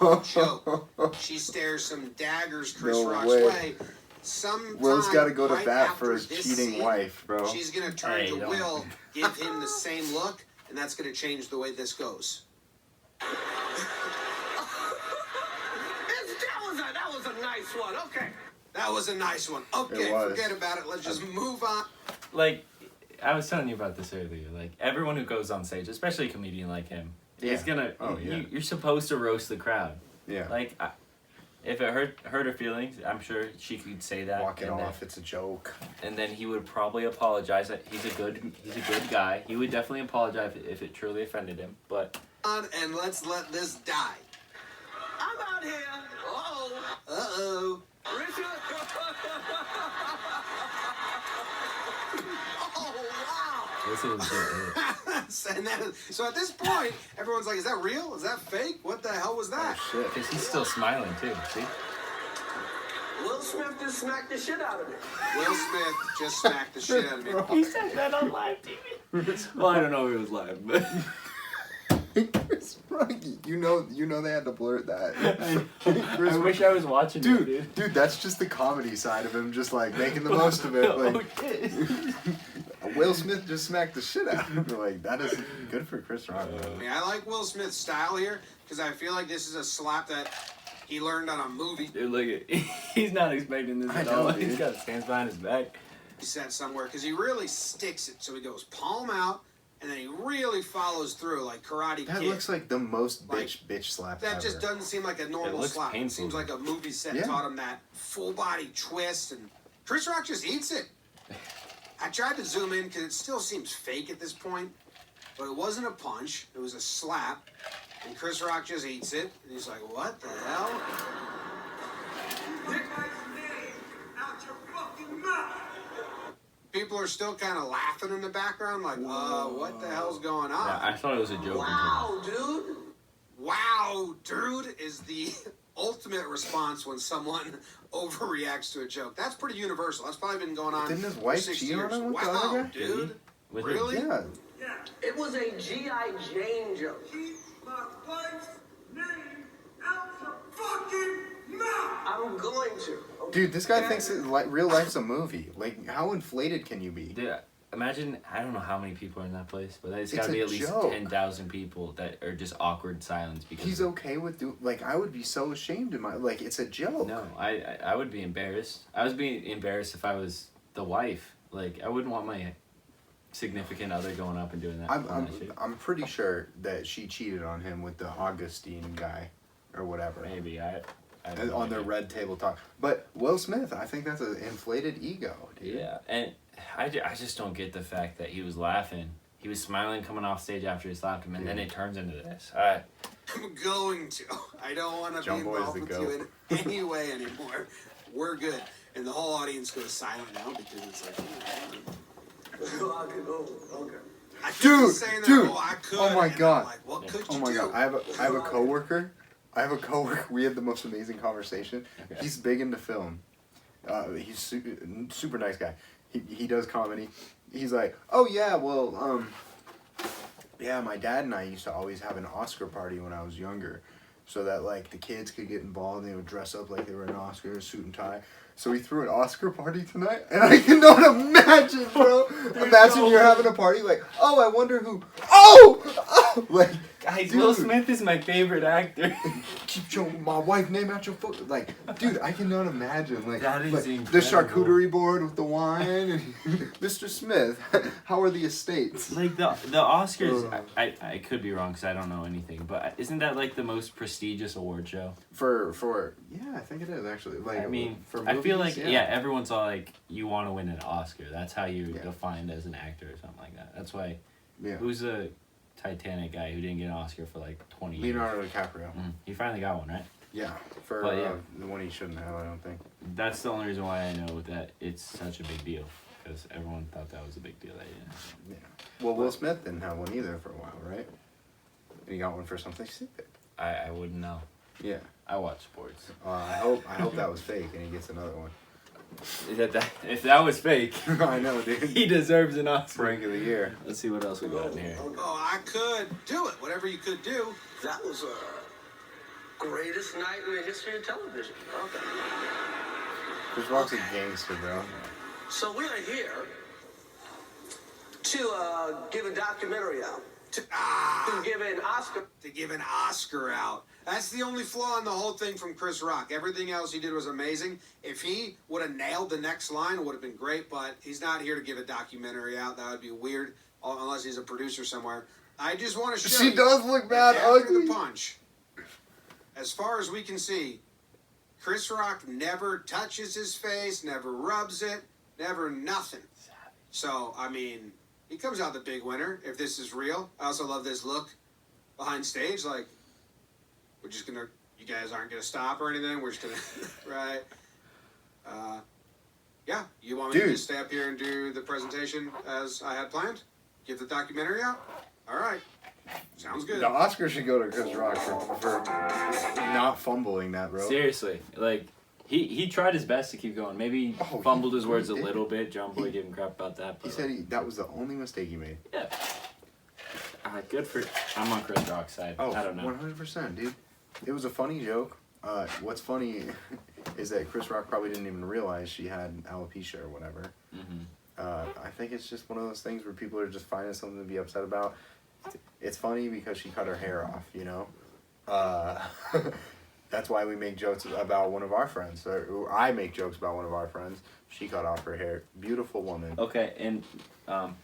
like the joke. She stares some daggers Chris No Rock's way. way. Sometime Will's got to go to right bat after for his this cheating scene, wife, bro. She's going to turn Hey, to don't. Will, give him the same look, and that's going to change the way this goes. That was a nice one. Okay. That was a nice one. Okay, It was. forget about it. Let's just move on. Like, I was telling you about this earlier. Like, everyone who goes on stage, especially a comedian like him, is gonna. Oh, yeah. You're supposed to roast the crowd. Yeah. Like, if it hurt her feelings, I'm sure she could say that. Walk it and off. It's a joke. and then he would probably apologize. He's a good guy. He would definitely apologize if it truly offended him. But And let's let this die. I'm out here. Uh-oh. Uh-oh. Richard. Oh, wow. this is And then, so at this point, everyone's like, is that real? Is that fake? What the hell was that? Oh, shit. because he's still smiling too. See? Will Smith just smacked the shit out of me. Will Smith just smacked the shit out of me. He said that on live TV. Well, I don't know if it was live, but Chris Rock, you know they had to blurt that. I wish I was watching it, Dude, that's just the comedy side of him, just like making the most of it. Like, Oh shit. Will Smith just smacked the shit out of him. Like, that is good for Chris Rock. I mean, I like Will Smith's style here because I feel like this is a slap that he learned on a movie. Dude, look at he's not expecting this I at know, all. dude. He's got his hands behind his back. He said somewhere because he really sticks it. So he goes palm out and then he really follows through like Karate That Kid. looks like the most Like, bitch slap That ever. just doesn't seem like a normal looks slap. It painful. seems like a movie set Yeah. taught him that full body twist, and Chris Rock just eats it. I tried to zoom in because it still seems fake at this point, but it wasn't a punch. It was a slap, and Chris Rock just eats it, and he's like, "What the hell?" People are still kind of laughing in the background, like, what the hell's going on? Yeah, I thought it was a joke. Wow, dude. Wow, dude, is the ultimate response when someone overreacts to a joke. That's pretty universal. That's probably been going on Didn't his for wife 60 cheat on years. him with the Wow, other guy? dude. Was it? Really? Yeah. It was a G.I. Jane joke. Keep my wife's name out your fucking mouth! I'm going to. Dude, this guy thinks real life's a movie. Like, how inflated can you be? Dude, imagine, I don't know how many people are in that place, but it's got It's to be a at least joke. 10,000 people that are just awkward silence because He's okay with like, I would be so ashamed in my, like, it's a joke. No, I would be embarrassed. I was being embarrassed if I was the wife. Like, I wouldn't want my significant other going up and doing that. on that shit. I'm pretty sure that she cheated on him with the Augustine guy, or whatever. Maybe I have no On their idea. red table talk. But Will Smith, I think that's an inflated ego, dude. Yeah, and I just don't get the fact that he was laughing. He was smiling coming off stage after he slapped him, and then it turns into this. I'm going to. I don't want to be John Boy's involved the with goat. you in any way anymore. We're good. And the whole audience goes silent now because it's like, Okay. I keep Dude, saying that, dude. I could. Oh my and I'm God. like, what could Oh you my do? god, I have a coworker. We had the most amazing conversation. Okay. He's big into film. He's super nice guy. He does comedy. he's like, oh yeah, well, yeah, my dad and I used to always have an Oscar party when I was younger, so that like the kids could get involved and they would dress up like they were in Oscar, suit and tie. So we threw an Oscar party tonight, and I cannot imagine, bro. Imagine you're having a party like, oh, I wonder who. Oh, like, Guys, dude. Will Smith is my favorite actor. Keep showing my wife name out your foot. Like, dude, I cannot imagine. Like, That is like the incredible. charcuterie board with the wine. And Mr. Smith, how are the estates? Like the Oscars, I could be wrong because I don't know anything, but isn't that like the most prestigious award show? For yeah, I think it is actually. Like, I mean, for I feel movies, like yeah, everyone's all like, you want to win an Oscar. That's how you're Yeah. defined as an actor or something like that. That's why. Yeah. Who's the Titanic guy who didn't get an Oscar for like 20 years? Leonardo DiCaprio. He finally got one, right? Yeah, for But, yeah. the one he shouldn't have, I don't think. That's the only reason why I know that it's such a big deal, because everyone thought that was a big deal. That he didn't have one. Yeah. Well, Will Smith didn't have one either for a while, right? And he got one for something stupid. I wouldn't know. Yeah. I watch sports. I hope that was fake and he gets another one. If that was fake, I know, dude. he deserves an Oscar. Prank of the year. Let's see what else we got in here. Oh, I could do it. Whatever you could do. That was the greatest night in the history of television. Okay. Chris Rock's a gangster, bro. So we are here to give a documentary out. To give an Oscar. To give an Oscar out. That's the only flaw in the whole thing from Chris Rock. Everything else he did was amazing. If he would have nailed the next line, it would have been great, but he's not here to give a documentary out. That would be weird, unless he's a producer somewhere. I just want to show She you, does look bad after ugly. the punch, as far as we can see, Chris Rock never touches his face, never rubs it, never nothing. So, I mean, he comes out the big winner if this is real. I also love this look behind stage, like, we're just gonna, you guys aren't gonna stop or anything. We're just gonna, right? Yeah, you want me to Dude. just stay up here and do the presentation as I had planned? Give the documentary out? All right. Sounds good. The Oscar should go to Chris Rock for not fumbling that, bro. Seriously, like he tried his best to keep going. Maybe Oh, fumbled he his words a did. little bit. John Boy gave him crap about that. He But said that was the only mistake he made. yeah, good for. I'm on Chris Rock's side. Oh, I don't know. 100%, dude. It was a funny joke. What's funny is that Chris Rock probably didn't even realize she had alopecia or whatever. I think it's just one of those things where people are just finding something to be upset about. It's funny because she cut her hair off, you know? That's why we make jokes about one of our friends. Or I make jokes about one of our friends. She cut off her hair. Beautiful woman. Okay, and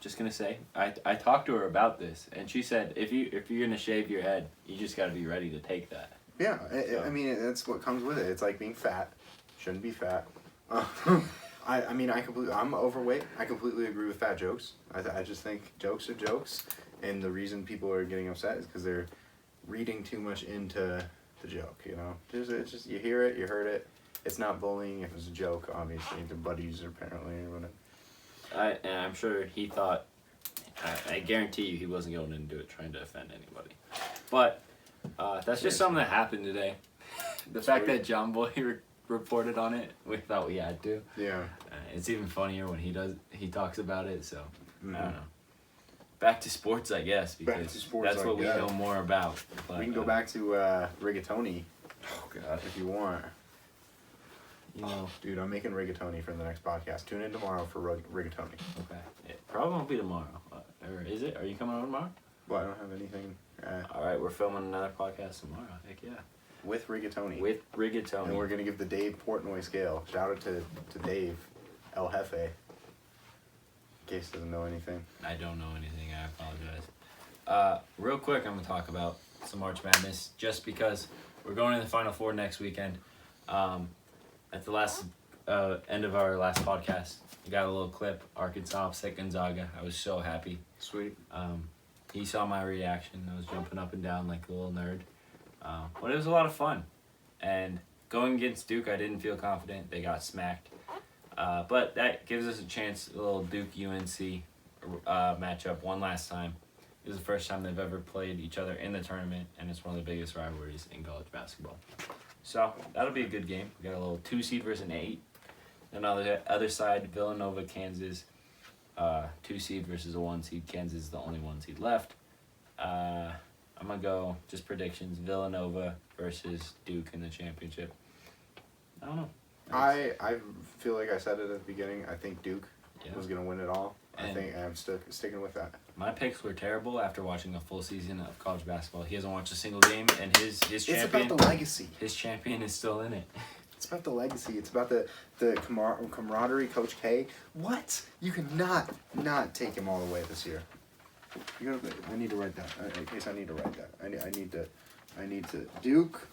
just gonna say, I talked to her about this, and she said if you're gonna shave your head, you just gotta be ready to take that. Yeah, So. I mean, that's what comes with it. It's like being fat. Shouldn't be fat. I'm overweight. I completely agree with fat jokes. I just think jokes are jokes, and the reason people are getting upset is because they're reading too much into the joke, you know? It's just, you hear it, you heard it. It's not bullying, it was a joke, obviously. They're buddies, apparently, or whatever. And I'm sure he thought, I guarantee you he wasn't going into it trying to offend anybody. But that's just something that happened today. The fact that John Boy reported on it, we thought we had to. Yeah. It's even funnier when he talks about it, so I don't know. Back to sports, I guess, because Back to sports, that's I what we guess. know more about. But, We can go back to rigatoni. Oh, God. If you want. You know, Dude, I'm making rigatoni for the next podcast. Tune in tomorrow for rigatoni. okay. It probably won't be tomorrow. Or is it? Are you coming over tomorrow? Well, I don't have anything All right, we're filming another podcast tomorrow. Heck yeah. with rigatoni. With rigatoni. And we're going to give the Dave Portnoy scale. Shout out to Dave, El Jefe. In case he doesn't know anything. I don't know anything. I apologize. Real quick, I'm going to talk about some March Madness just because we're going to the Final Four next weekend. At the last end of our last podcast, we got a little clip. Arkansas upset Gonzaga. I was so happy. Sweet. He saw my reaction. I was jumping up and down like a little nerd. But it was a lot of fun. And going against Duke, I didn't feel confident. They got smacked. But that gives us a chance, a little Duke-UNC matchup one last time. It was the first time they've ever played each other in the tournament, and it's one of the biggest rivalries in college basketball. So that'll be a good game. We got a little 2 seed versus an 8. And on the other side, Villanova, Kansas. 2 seed versus a 1 seed. Kansas is the only 1 seed left. I'm going to go just predictions. Villanova versus Duke in the championship. I don't know. I feel like I said it at the beginning. I think Duke was going to win it all. I And think I'm sticking with that. my picks were terrible after watching a full season of college basketball. He hasn't watched a single game, and his champion. It's about the legacy. His champion is still in it. It's about the legacy. It's about the camaraderie. Coach K. What? You cannot not take him all the way this year. I need to write that. In case I need to write that. I need to Duke.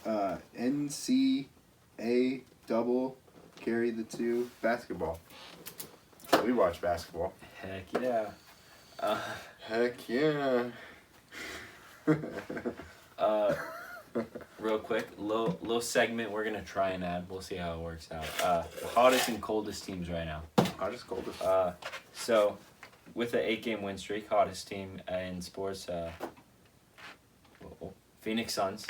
NCAA double carry the 2 basketball. We watch basketball. Heck yeah. Heck yeah. Real quick, little segment we're gonna try and add. We'll see how it works out. The hottest and coldest teams right now. Hottest, coldest. So, with the 8-game win streak, hottest team in sports, Phoenix Suns,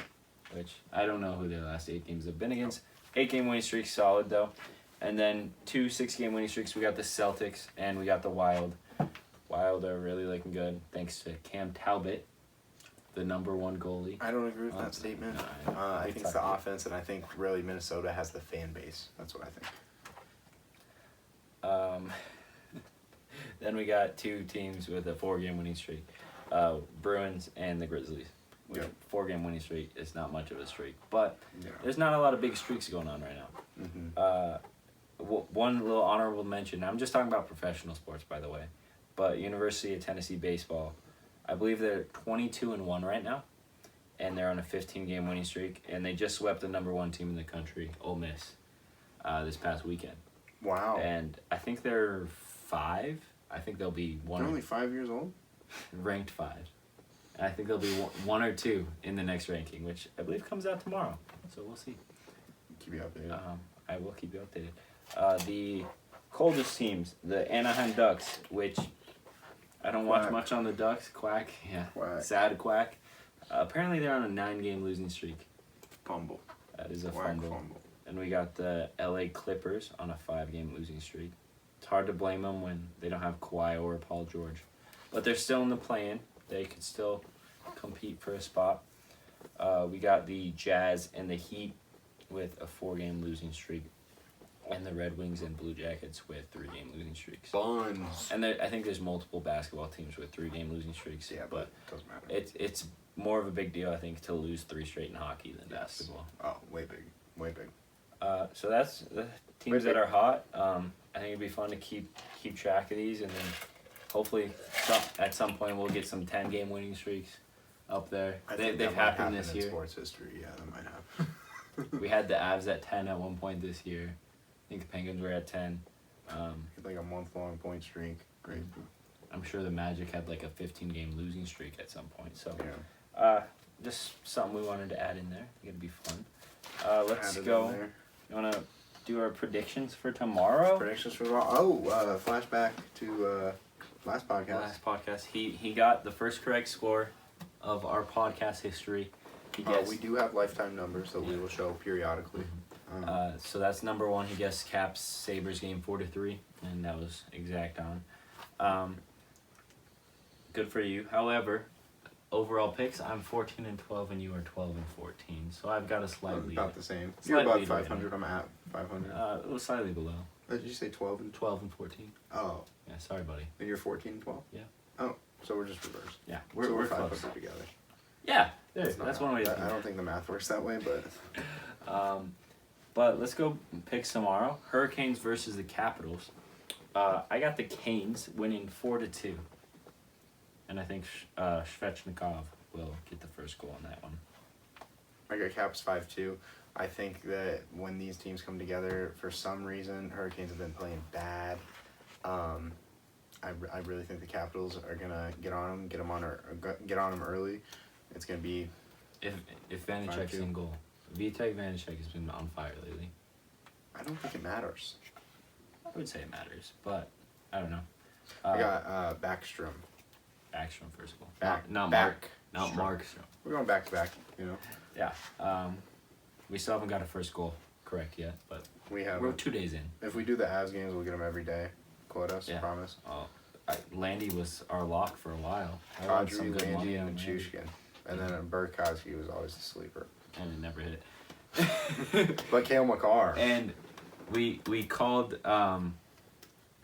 which I don't know who their last 8 games have been against. 8-game winning streak, solid though. And then 2 6-game winning streaks. We got the Celtics and we got the Wild. Wild are really looking good thanks to Cam Talbot, the number 1 goalie. I don't agree with that statement. No, I think it's the offense, and I think really Minnesota has the fan base. That's what I think. Then we got 2 teams with a 4-game winning streak, Bruins and the Grizzlies. Yep. 4-game winning streak is not much of a streak, but Yeah. there's not a lot of big streaks going on right now. Mm-hmm. One little honorable mention. I'm just talking about professional sports, by the way, but University of Tennessee baseball, I believe they're 22-1 right now, and they're on a 15-game winning streak, and they just swept the number 1 team in the country, Ole Miss, this past weekend. Wow. And I think they're 5. I think they'll be They're only 5 years old? ranked 5. And I think they'll be 1 or 2 in the next ranking, which I believe comes out tomorrow. So we'll see. Keep you updated. I will keep you updated. The coldest teams, the Anaheim Ducks, which I don't watch Quack. much on the Ducks. Quack, yeah. Quack. Sad quack. Apparently they're on a 9-game losing streak. Fumble. That is a Quack fumble. fumble. And we got the LA Clippers on a 5-game losing streak. It's hard to blame them when they don't have Kawhi or Paul George. But they're still in the play-in. They could still compete for a spot. We got the Jazz and the Heat with a 4-game losing streak. And the Red Wings and Blue Jackets with 3-game losing streaks. Buns. And I think there's multiple basketball teams with 3-game losing streaks. Yeah, but it doesn't matter. It's more of a big deal, I think, to lose 3 straight in hockey than basketball. Oh, way big. Way big. So that's the teams that are hot. I think it'd be fun to keep track of these, and then hopefully at some point we'll get some 10-game winning streaks up there. I think They've that might happened this in year. sports history. Yeah, that might happen. We had the Avs at 10 at one point this year. I think the Penguins were at 10. Like a month-long point streak. Great. I'm sure the Magic had like a 15-game losing streak at some point. So Yeah. just something we wanted to add in there. I think it'd be fun. Let's Added in go. there. You want to do our predictions for tomorrow? Predictions for flashback to last podcast. Last podcast. He got the first correct score of our podcast history. He guessed, We do have lifetime numbers that we will show periodically. so that's number 1. He guessed Caps Sabres game 4-3, and that was exact on. Good for you. However, overall picks, I'm 14-12, and you are 12-14. So I've got a slight lead. About the same. Slight You're about lead 500. I'm at 500. It was slightly below. Did you say 12 and 12 and 14. Oh, Yeah, sorry, buddy. and you're 14 and 12? Yeah. Oh, so we're just reversed. Yeah, So we're 500 close. together. Yeah, It's not that's how- one way to I think. don't think the math works that way, but But let's go picks tomorrow. Hurricanes versus the Capitals. I got the Canes winning 4-2. And I think Svechnikov will get the first goal on that one. I got Caps 5-2. I think that when these teams come together, for some reason, Hurricanes have been playing bad. I really think the Capitals are gonna get on them early. It's gonna be If Vanecek's 5-2. in goal. Vitek Vanecek has been on fire lately. I don't think it matters. I would say it matters, but I don't know. I got Backstrom. Backstrom first goal. Back- not back- Mark. Not Strom. Markstrom. We're going back to back. You know. Yeah. We still haven't got a first goal correct yet, but We have. we're 2 days in. If we do the Avs games, we'll get them every day. Coldest, Yeah. promise. Oh, Landy was our lock for a while. I won some Kadri, good money Landy, on and Landy, Chushkin. And then Burkowski was always the sleeper. and it never hit. But Kale McCarr. And we called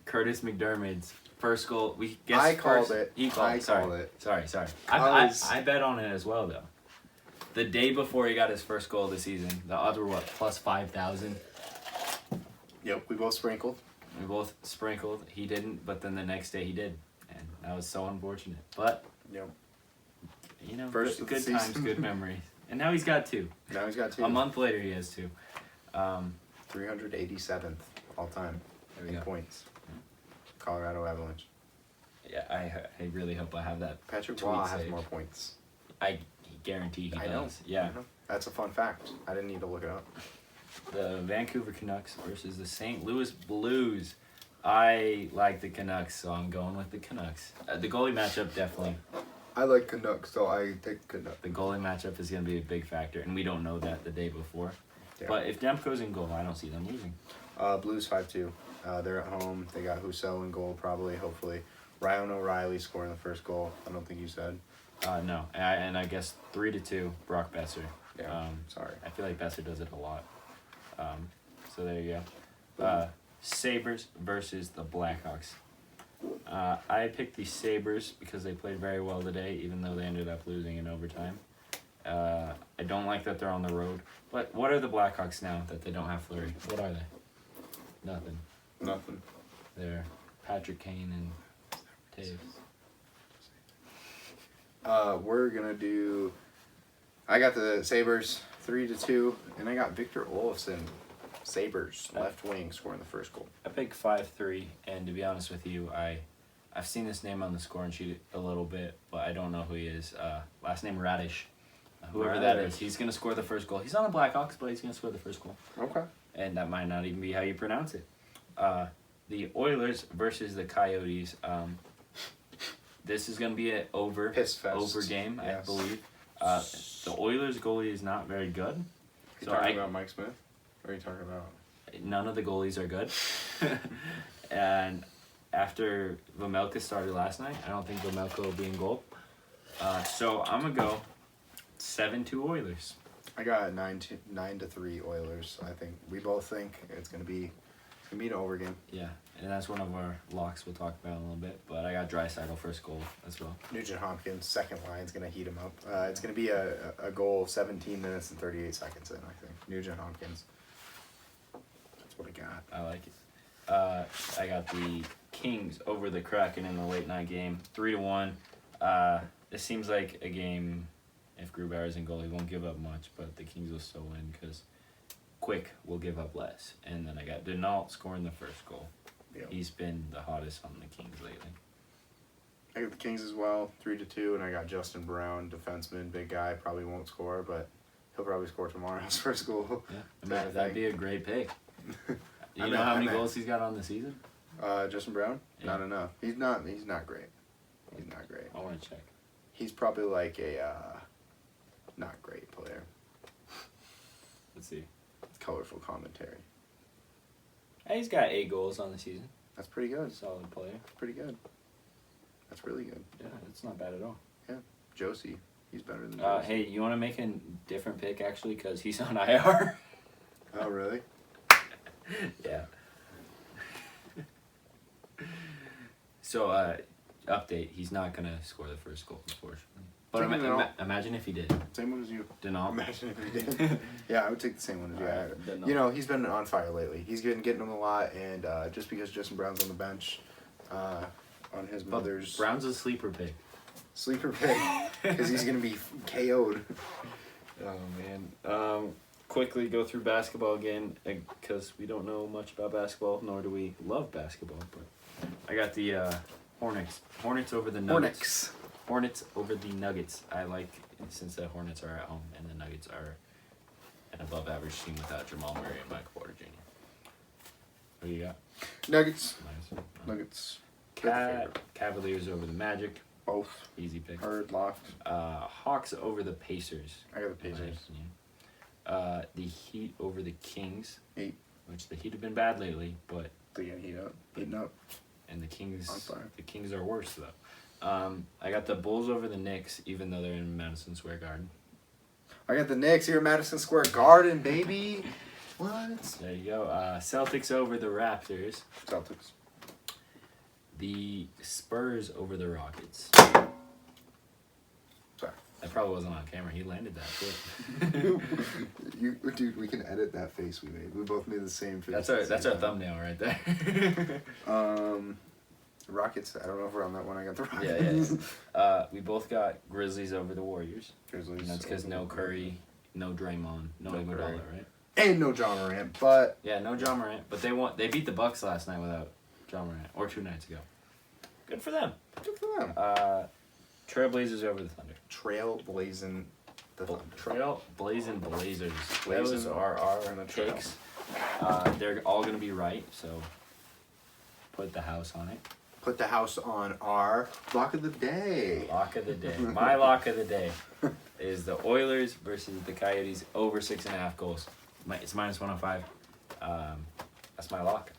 Curtis McDermott's first goal. We guessed I called first. it. He called. I Sorry. called it. Sorry. I was- I bet on it as well though. The day before he got his first goal of the season, the odds were what, plus 5,000. Yep, we both sprinkled. We both sprinkled. He didn't, but then the next day he did, and that was so unfortunate. But Yep. you know, First of the good times, season. good memories. And now he's got 2. Now he's got 2. A month later, he has 2. 387th all time There we in go. points. Colorado Avalanche. Yeah, I really hope I have that. Patrick tweet Waugh has saved. more points. I guarantee he I know. does. Yeah. I know. That's a fun fact. I didn't need to look it up. The Vancouver Canucks versus the St. Louis Blues. I like the Canucks, so I'm going with the Canucks. The goalie matchup definitely. I like Canucks, so I take Canucks. The goalie matchup is going to be a big factor, and we don't know that the day before. Yeah. But if Demko's in goal, I don't see them losing. Blues 5-2. They're at home. They got Husso in goal, probably, hopefully. Ryan O'Reilly scoring the first goal. I don't think you said. No, and I guess 3-2, Brock Besser. Yeah, sorry. I feel like Besser does it a lot. So there you go. Sabres versus the Blackhawks. I picked the Sabres because they played very well today, even though they ended up losing in overtime. I don't like that they're on the road. But what are the Blackhawks now that they don't have Fleury? What are they? Nothing. They're Patrick Kane and Taves. We're going to do... I got the Sabres 3-2, and I got Victor Olofsson, Sabres, left wing, scoring the first goal. I picked 5-3, and to be honest with you, I've seen this name on the scoring sheet a little bit, but I don't know who he is. Last name Radish. Whoever that is, he's going to score the first goal. He's on the Blackhawks, but he's going to score the first goal. Okay. And that might not even be how you pronounce it. The Oilers versus the Coyotes. This is going to be an over game, Yes. I believe. The Oilers goalie is not very good. You So talking about Mike Smith? Or are you talking about... None of the goalies are good. And after Vamelka started last night, I don't think Vamelka will be in goal. So I'm going to go 7-2 Oilers. I got 9-3 Oilers. I think we both think it's gonna be an over game. Yeah, and that's one of our locks we'll talk about in a little bit. But I got Draisaitl first goal as well. Nugent Hopkins second line's gonna heat him up. It's gonna be a goal 17 minutes and 38 seconds in. I think Nugent Hopkins. That's what I got. I like it. I got the Kings over the Kraken in the late night game, 3-1. This seems like a game. If Grubauer's in goal, he won't give up much, but the Kings will still win because Quick will give up less. And then I got Denault scoring the first goal. Yeah. He's been the hottest on the Kings lately. I got the Kings as well, 3-2, and I got Justin Brown, defenseman, big guy, probably won't score, but he'll probably score tomorrow's first goal. Yeah, that'd be a great pick. You I know mean- how I many mean- goals he's got on the season? Justin Brown, Yeah. not enough. He's not great. He's not great. I want to check. He's probably like a not great player. Let's see. It's colorful commentary. Hey, he's got 8 goals on the season. That's pretty good. Solid player. Pretty good. That's really good. Yeah, it's not bad at all. Josie, he's better than Josie. Hey, you want to make a different pick actually because he's on IR? Oh, really? Yeah. So, update. He's not going to score the first goal, unfortunately. But Take it out. imagine if he did. Same one as you. Denault. Imagine if he did. Yeah, I would take the same one as you. Alright, Denault. You know, he's been on fire lately. He's been getting them a lot, and just because Justin Brown's on the bench, on his mother's Brown's a sleeper pick. sleeper pick, because he's going to be KO'd. Oh, man. Quickly go through basketball again because we don't know much about basketball, nor do we love basketball. But I got the Hornets. Hornets over the Nuggets. Hornets over the Nuggets. I like, since the Hornets are at home and the Nuggets are an above-average team without Jamal Murray and Michael Porter Jr. What do you got? Nuggets. Nice. Nuggets. They're the favorite. Cavaliers over the Magic. Both. Easy pick. Heard, locked. Hawks over the Pacers. I got the in my Pacers. opinion. The Heat over the Kings. Heat. Which the Heat have been bad lately, but They get heating up. and the Kings On fire. the Kings are worse though. I got the Bulls over the Knicks, even though they're in Madison Square Garden. I got the Knicks here at Madison Square Garden, baby. What? There you go. Celtics over the Raptors. Celtics. The Spurs over the Rockets. Sorry. That probably wasn't on camera. He landed that good. Dude, we can edit that face we made. We both made the same face. That's our thumbnail right there. Rockets. I don't know if we're on that one. I got the Rockets. Yeah. We both got Grizzlies over the Warriors. Grizzlies. And that's because no Curry, no Draymond, no No Iguodala, Curry. right? And no John Morant, but Yeah, no John Morant. But they beat the Bucks last night without John Morant, or 2 nights ago. Good for them. good for them. Trailblazers over the Thunder. Trail blazing the Thunder. Trail blazing Blazers. Blazing Those are our on the trail. takes. They're all gonna be right, so put the house on it. Put the house on our lock of the day. Lock of the day. My lock of the day is the Oilers versus the Coyotes over 6.5 goals. It's minus 105. That's my lock.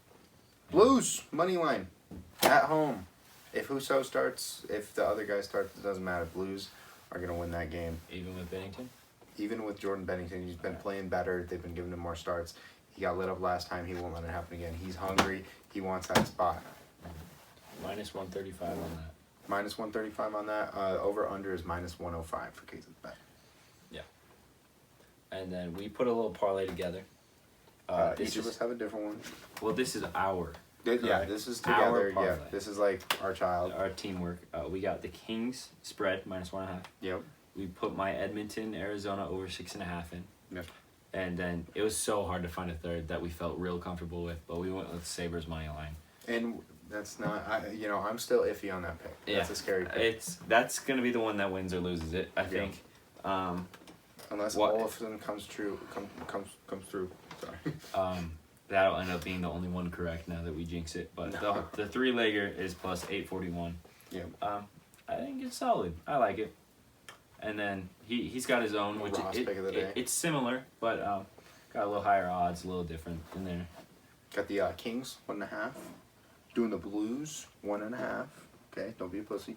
Blues money line at home. If Husso starts, if the other guy starts, it doesn't matter. Blues are gonna win that game. Even with Bennington. Even with Jordan Bennington, he's been playing better. They've been giving him more starts. He got lit up last time. He won't let it happen again. He's hungry. He wants that spot. Minus 135 on that. Minus 135 on that. Over under is minus 105 for Casey's bet. And then we put a little parlay together. Each of us have a different one. Well, this is our Yeah, Correct. this is Our together. Yeah, parlay. this is like our child. teamwork. We got the Kings spread minus 1.5. Yep. We put my Edmonton, Arizona over 6.5 in. Yep. And then it was so hard to find a third that we felt real comfortable with, but we went with Sabres money line. And that's not. I'm still iffy on that pick. That's a scary pick. That's gonna be the one that wins or loses it, I think. Unless what- all of them comes true. Comes through. Sorry. That'll end up being the only one correct now that we jinx it. But the 3-legger is plus 841. Yeah. I think it's solid. I like it. And then he's got his own, which Ross pick of the day. it's similar, but got a little higher odds, a little different in there. Got the Kings 1.5. Doing the Blues 1.5. Okay, don't be a pussy.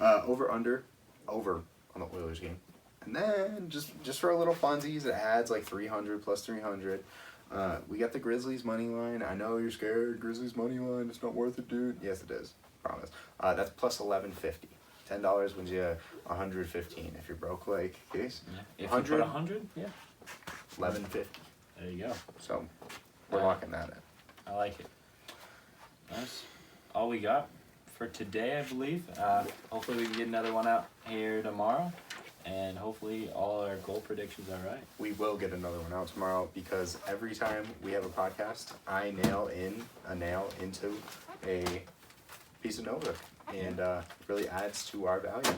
Over on the Oilers game. And then just for a little funsies, it adds like 300 plus 300. We got the Grizzlies money line. I know you're scared. Grizzlies money line. It's not worth it, dude. Yes, it is. Promise. That's plus 11.50. $10 wins you 115 if you're broke like Case. Yeah. If you put 100, yeah. 11.50. There you go. So we're locking that in. I like it. That's all we got for today, I believe. Hopefully we can get another one out here tomorrow. And hopefully all our goal predictions are right. We will get another one out tomorrow because every time we have a podcast, I nail a nail into a piece of notebook, and it really adds to our value.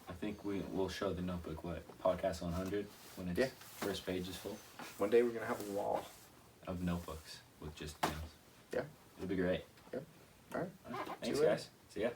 I think we'll show the notebook podcast 100 when its first page is full One day we're gonna have a wall. of notebooks with just nails. Yeah. It'll be great. Yep. All right. Thanks, See you later. guys. See ya.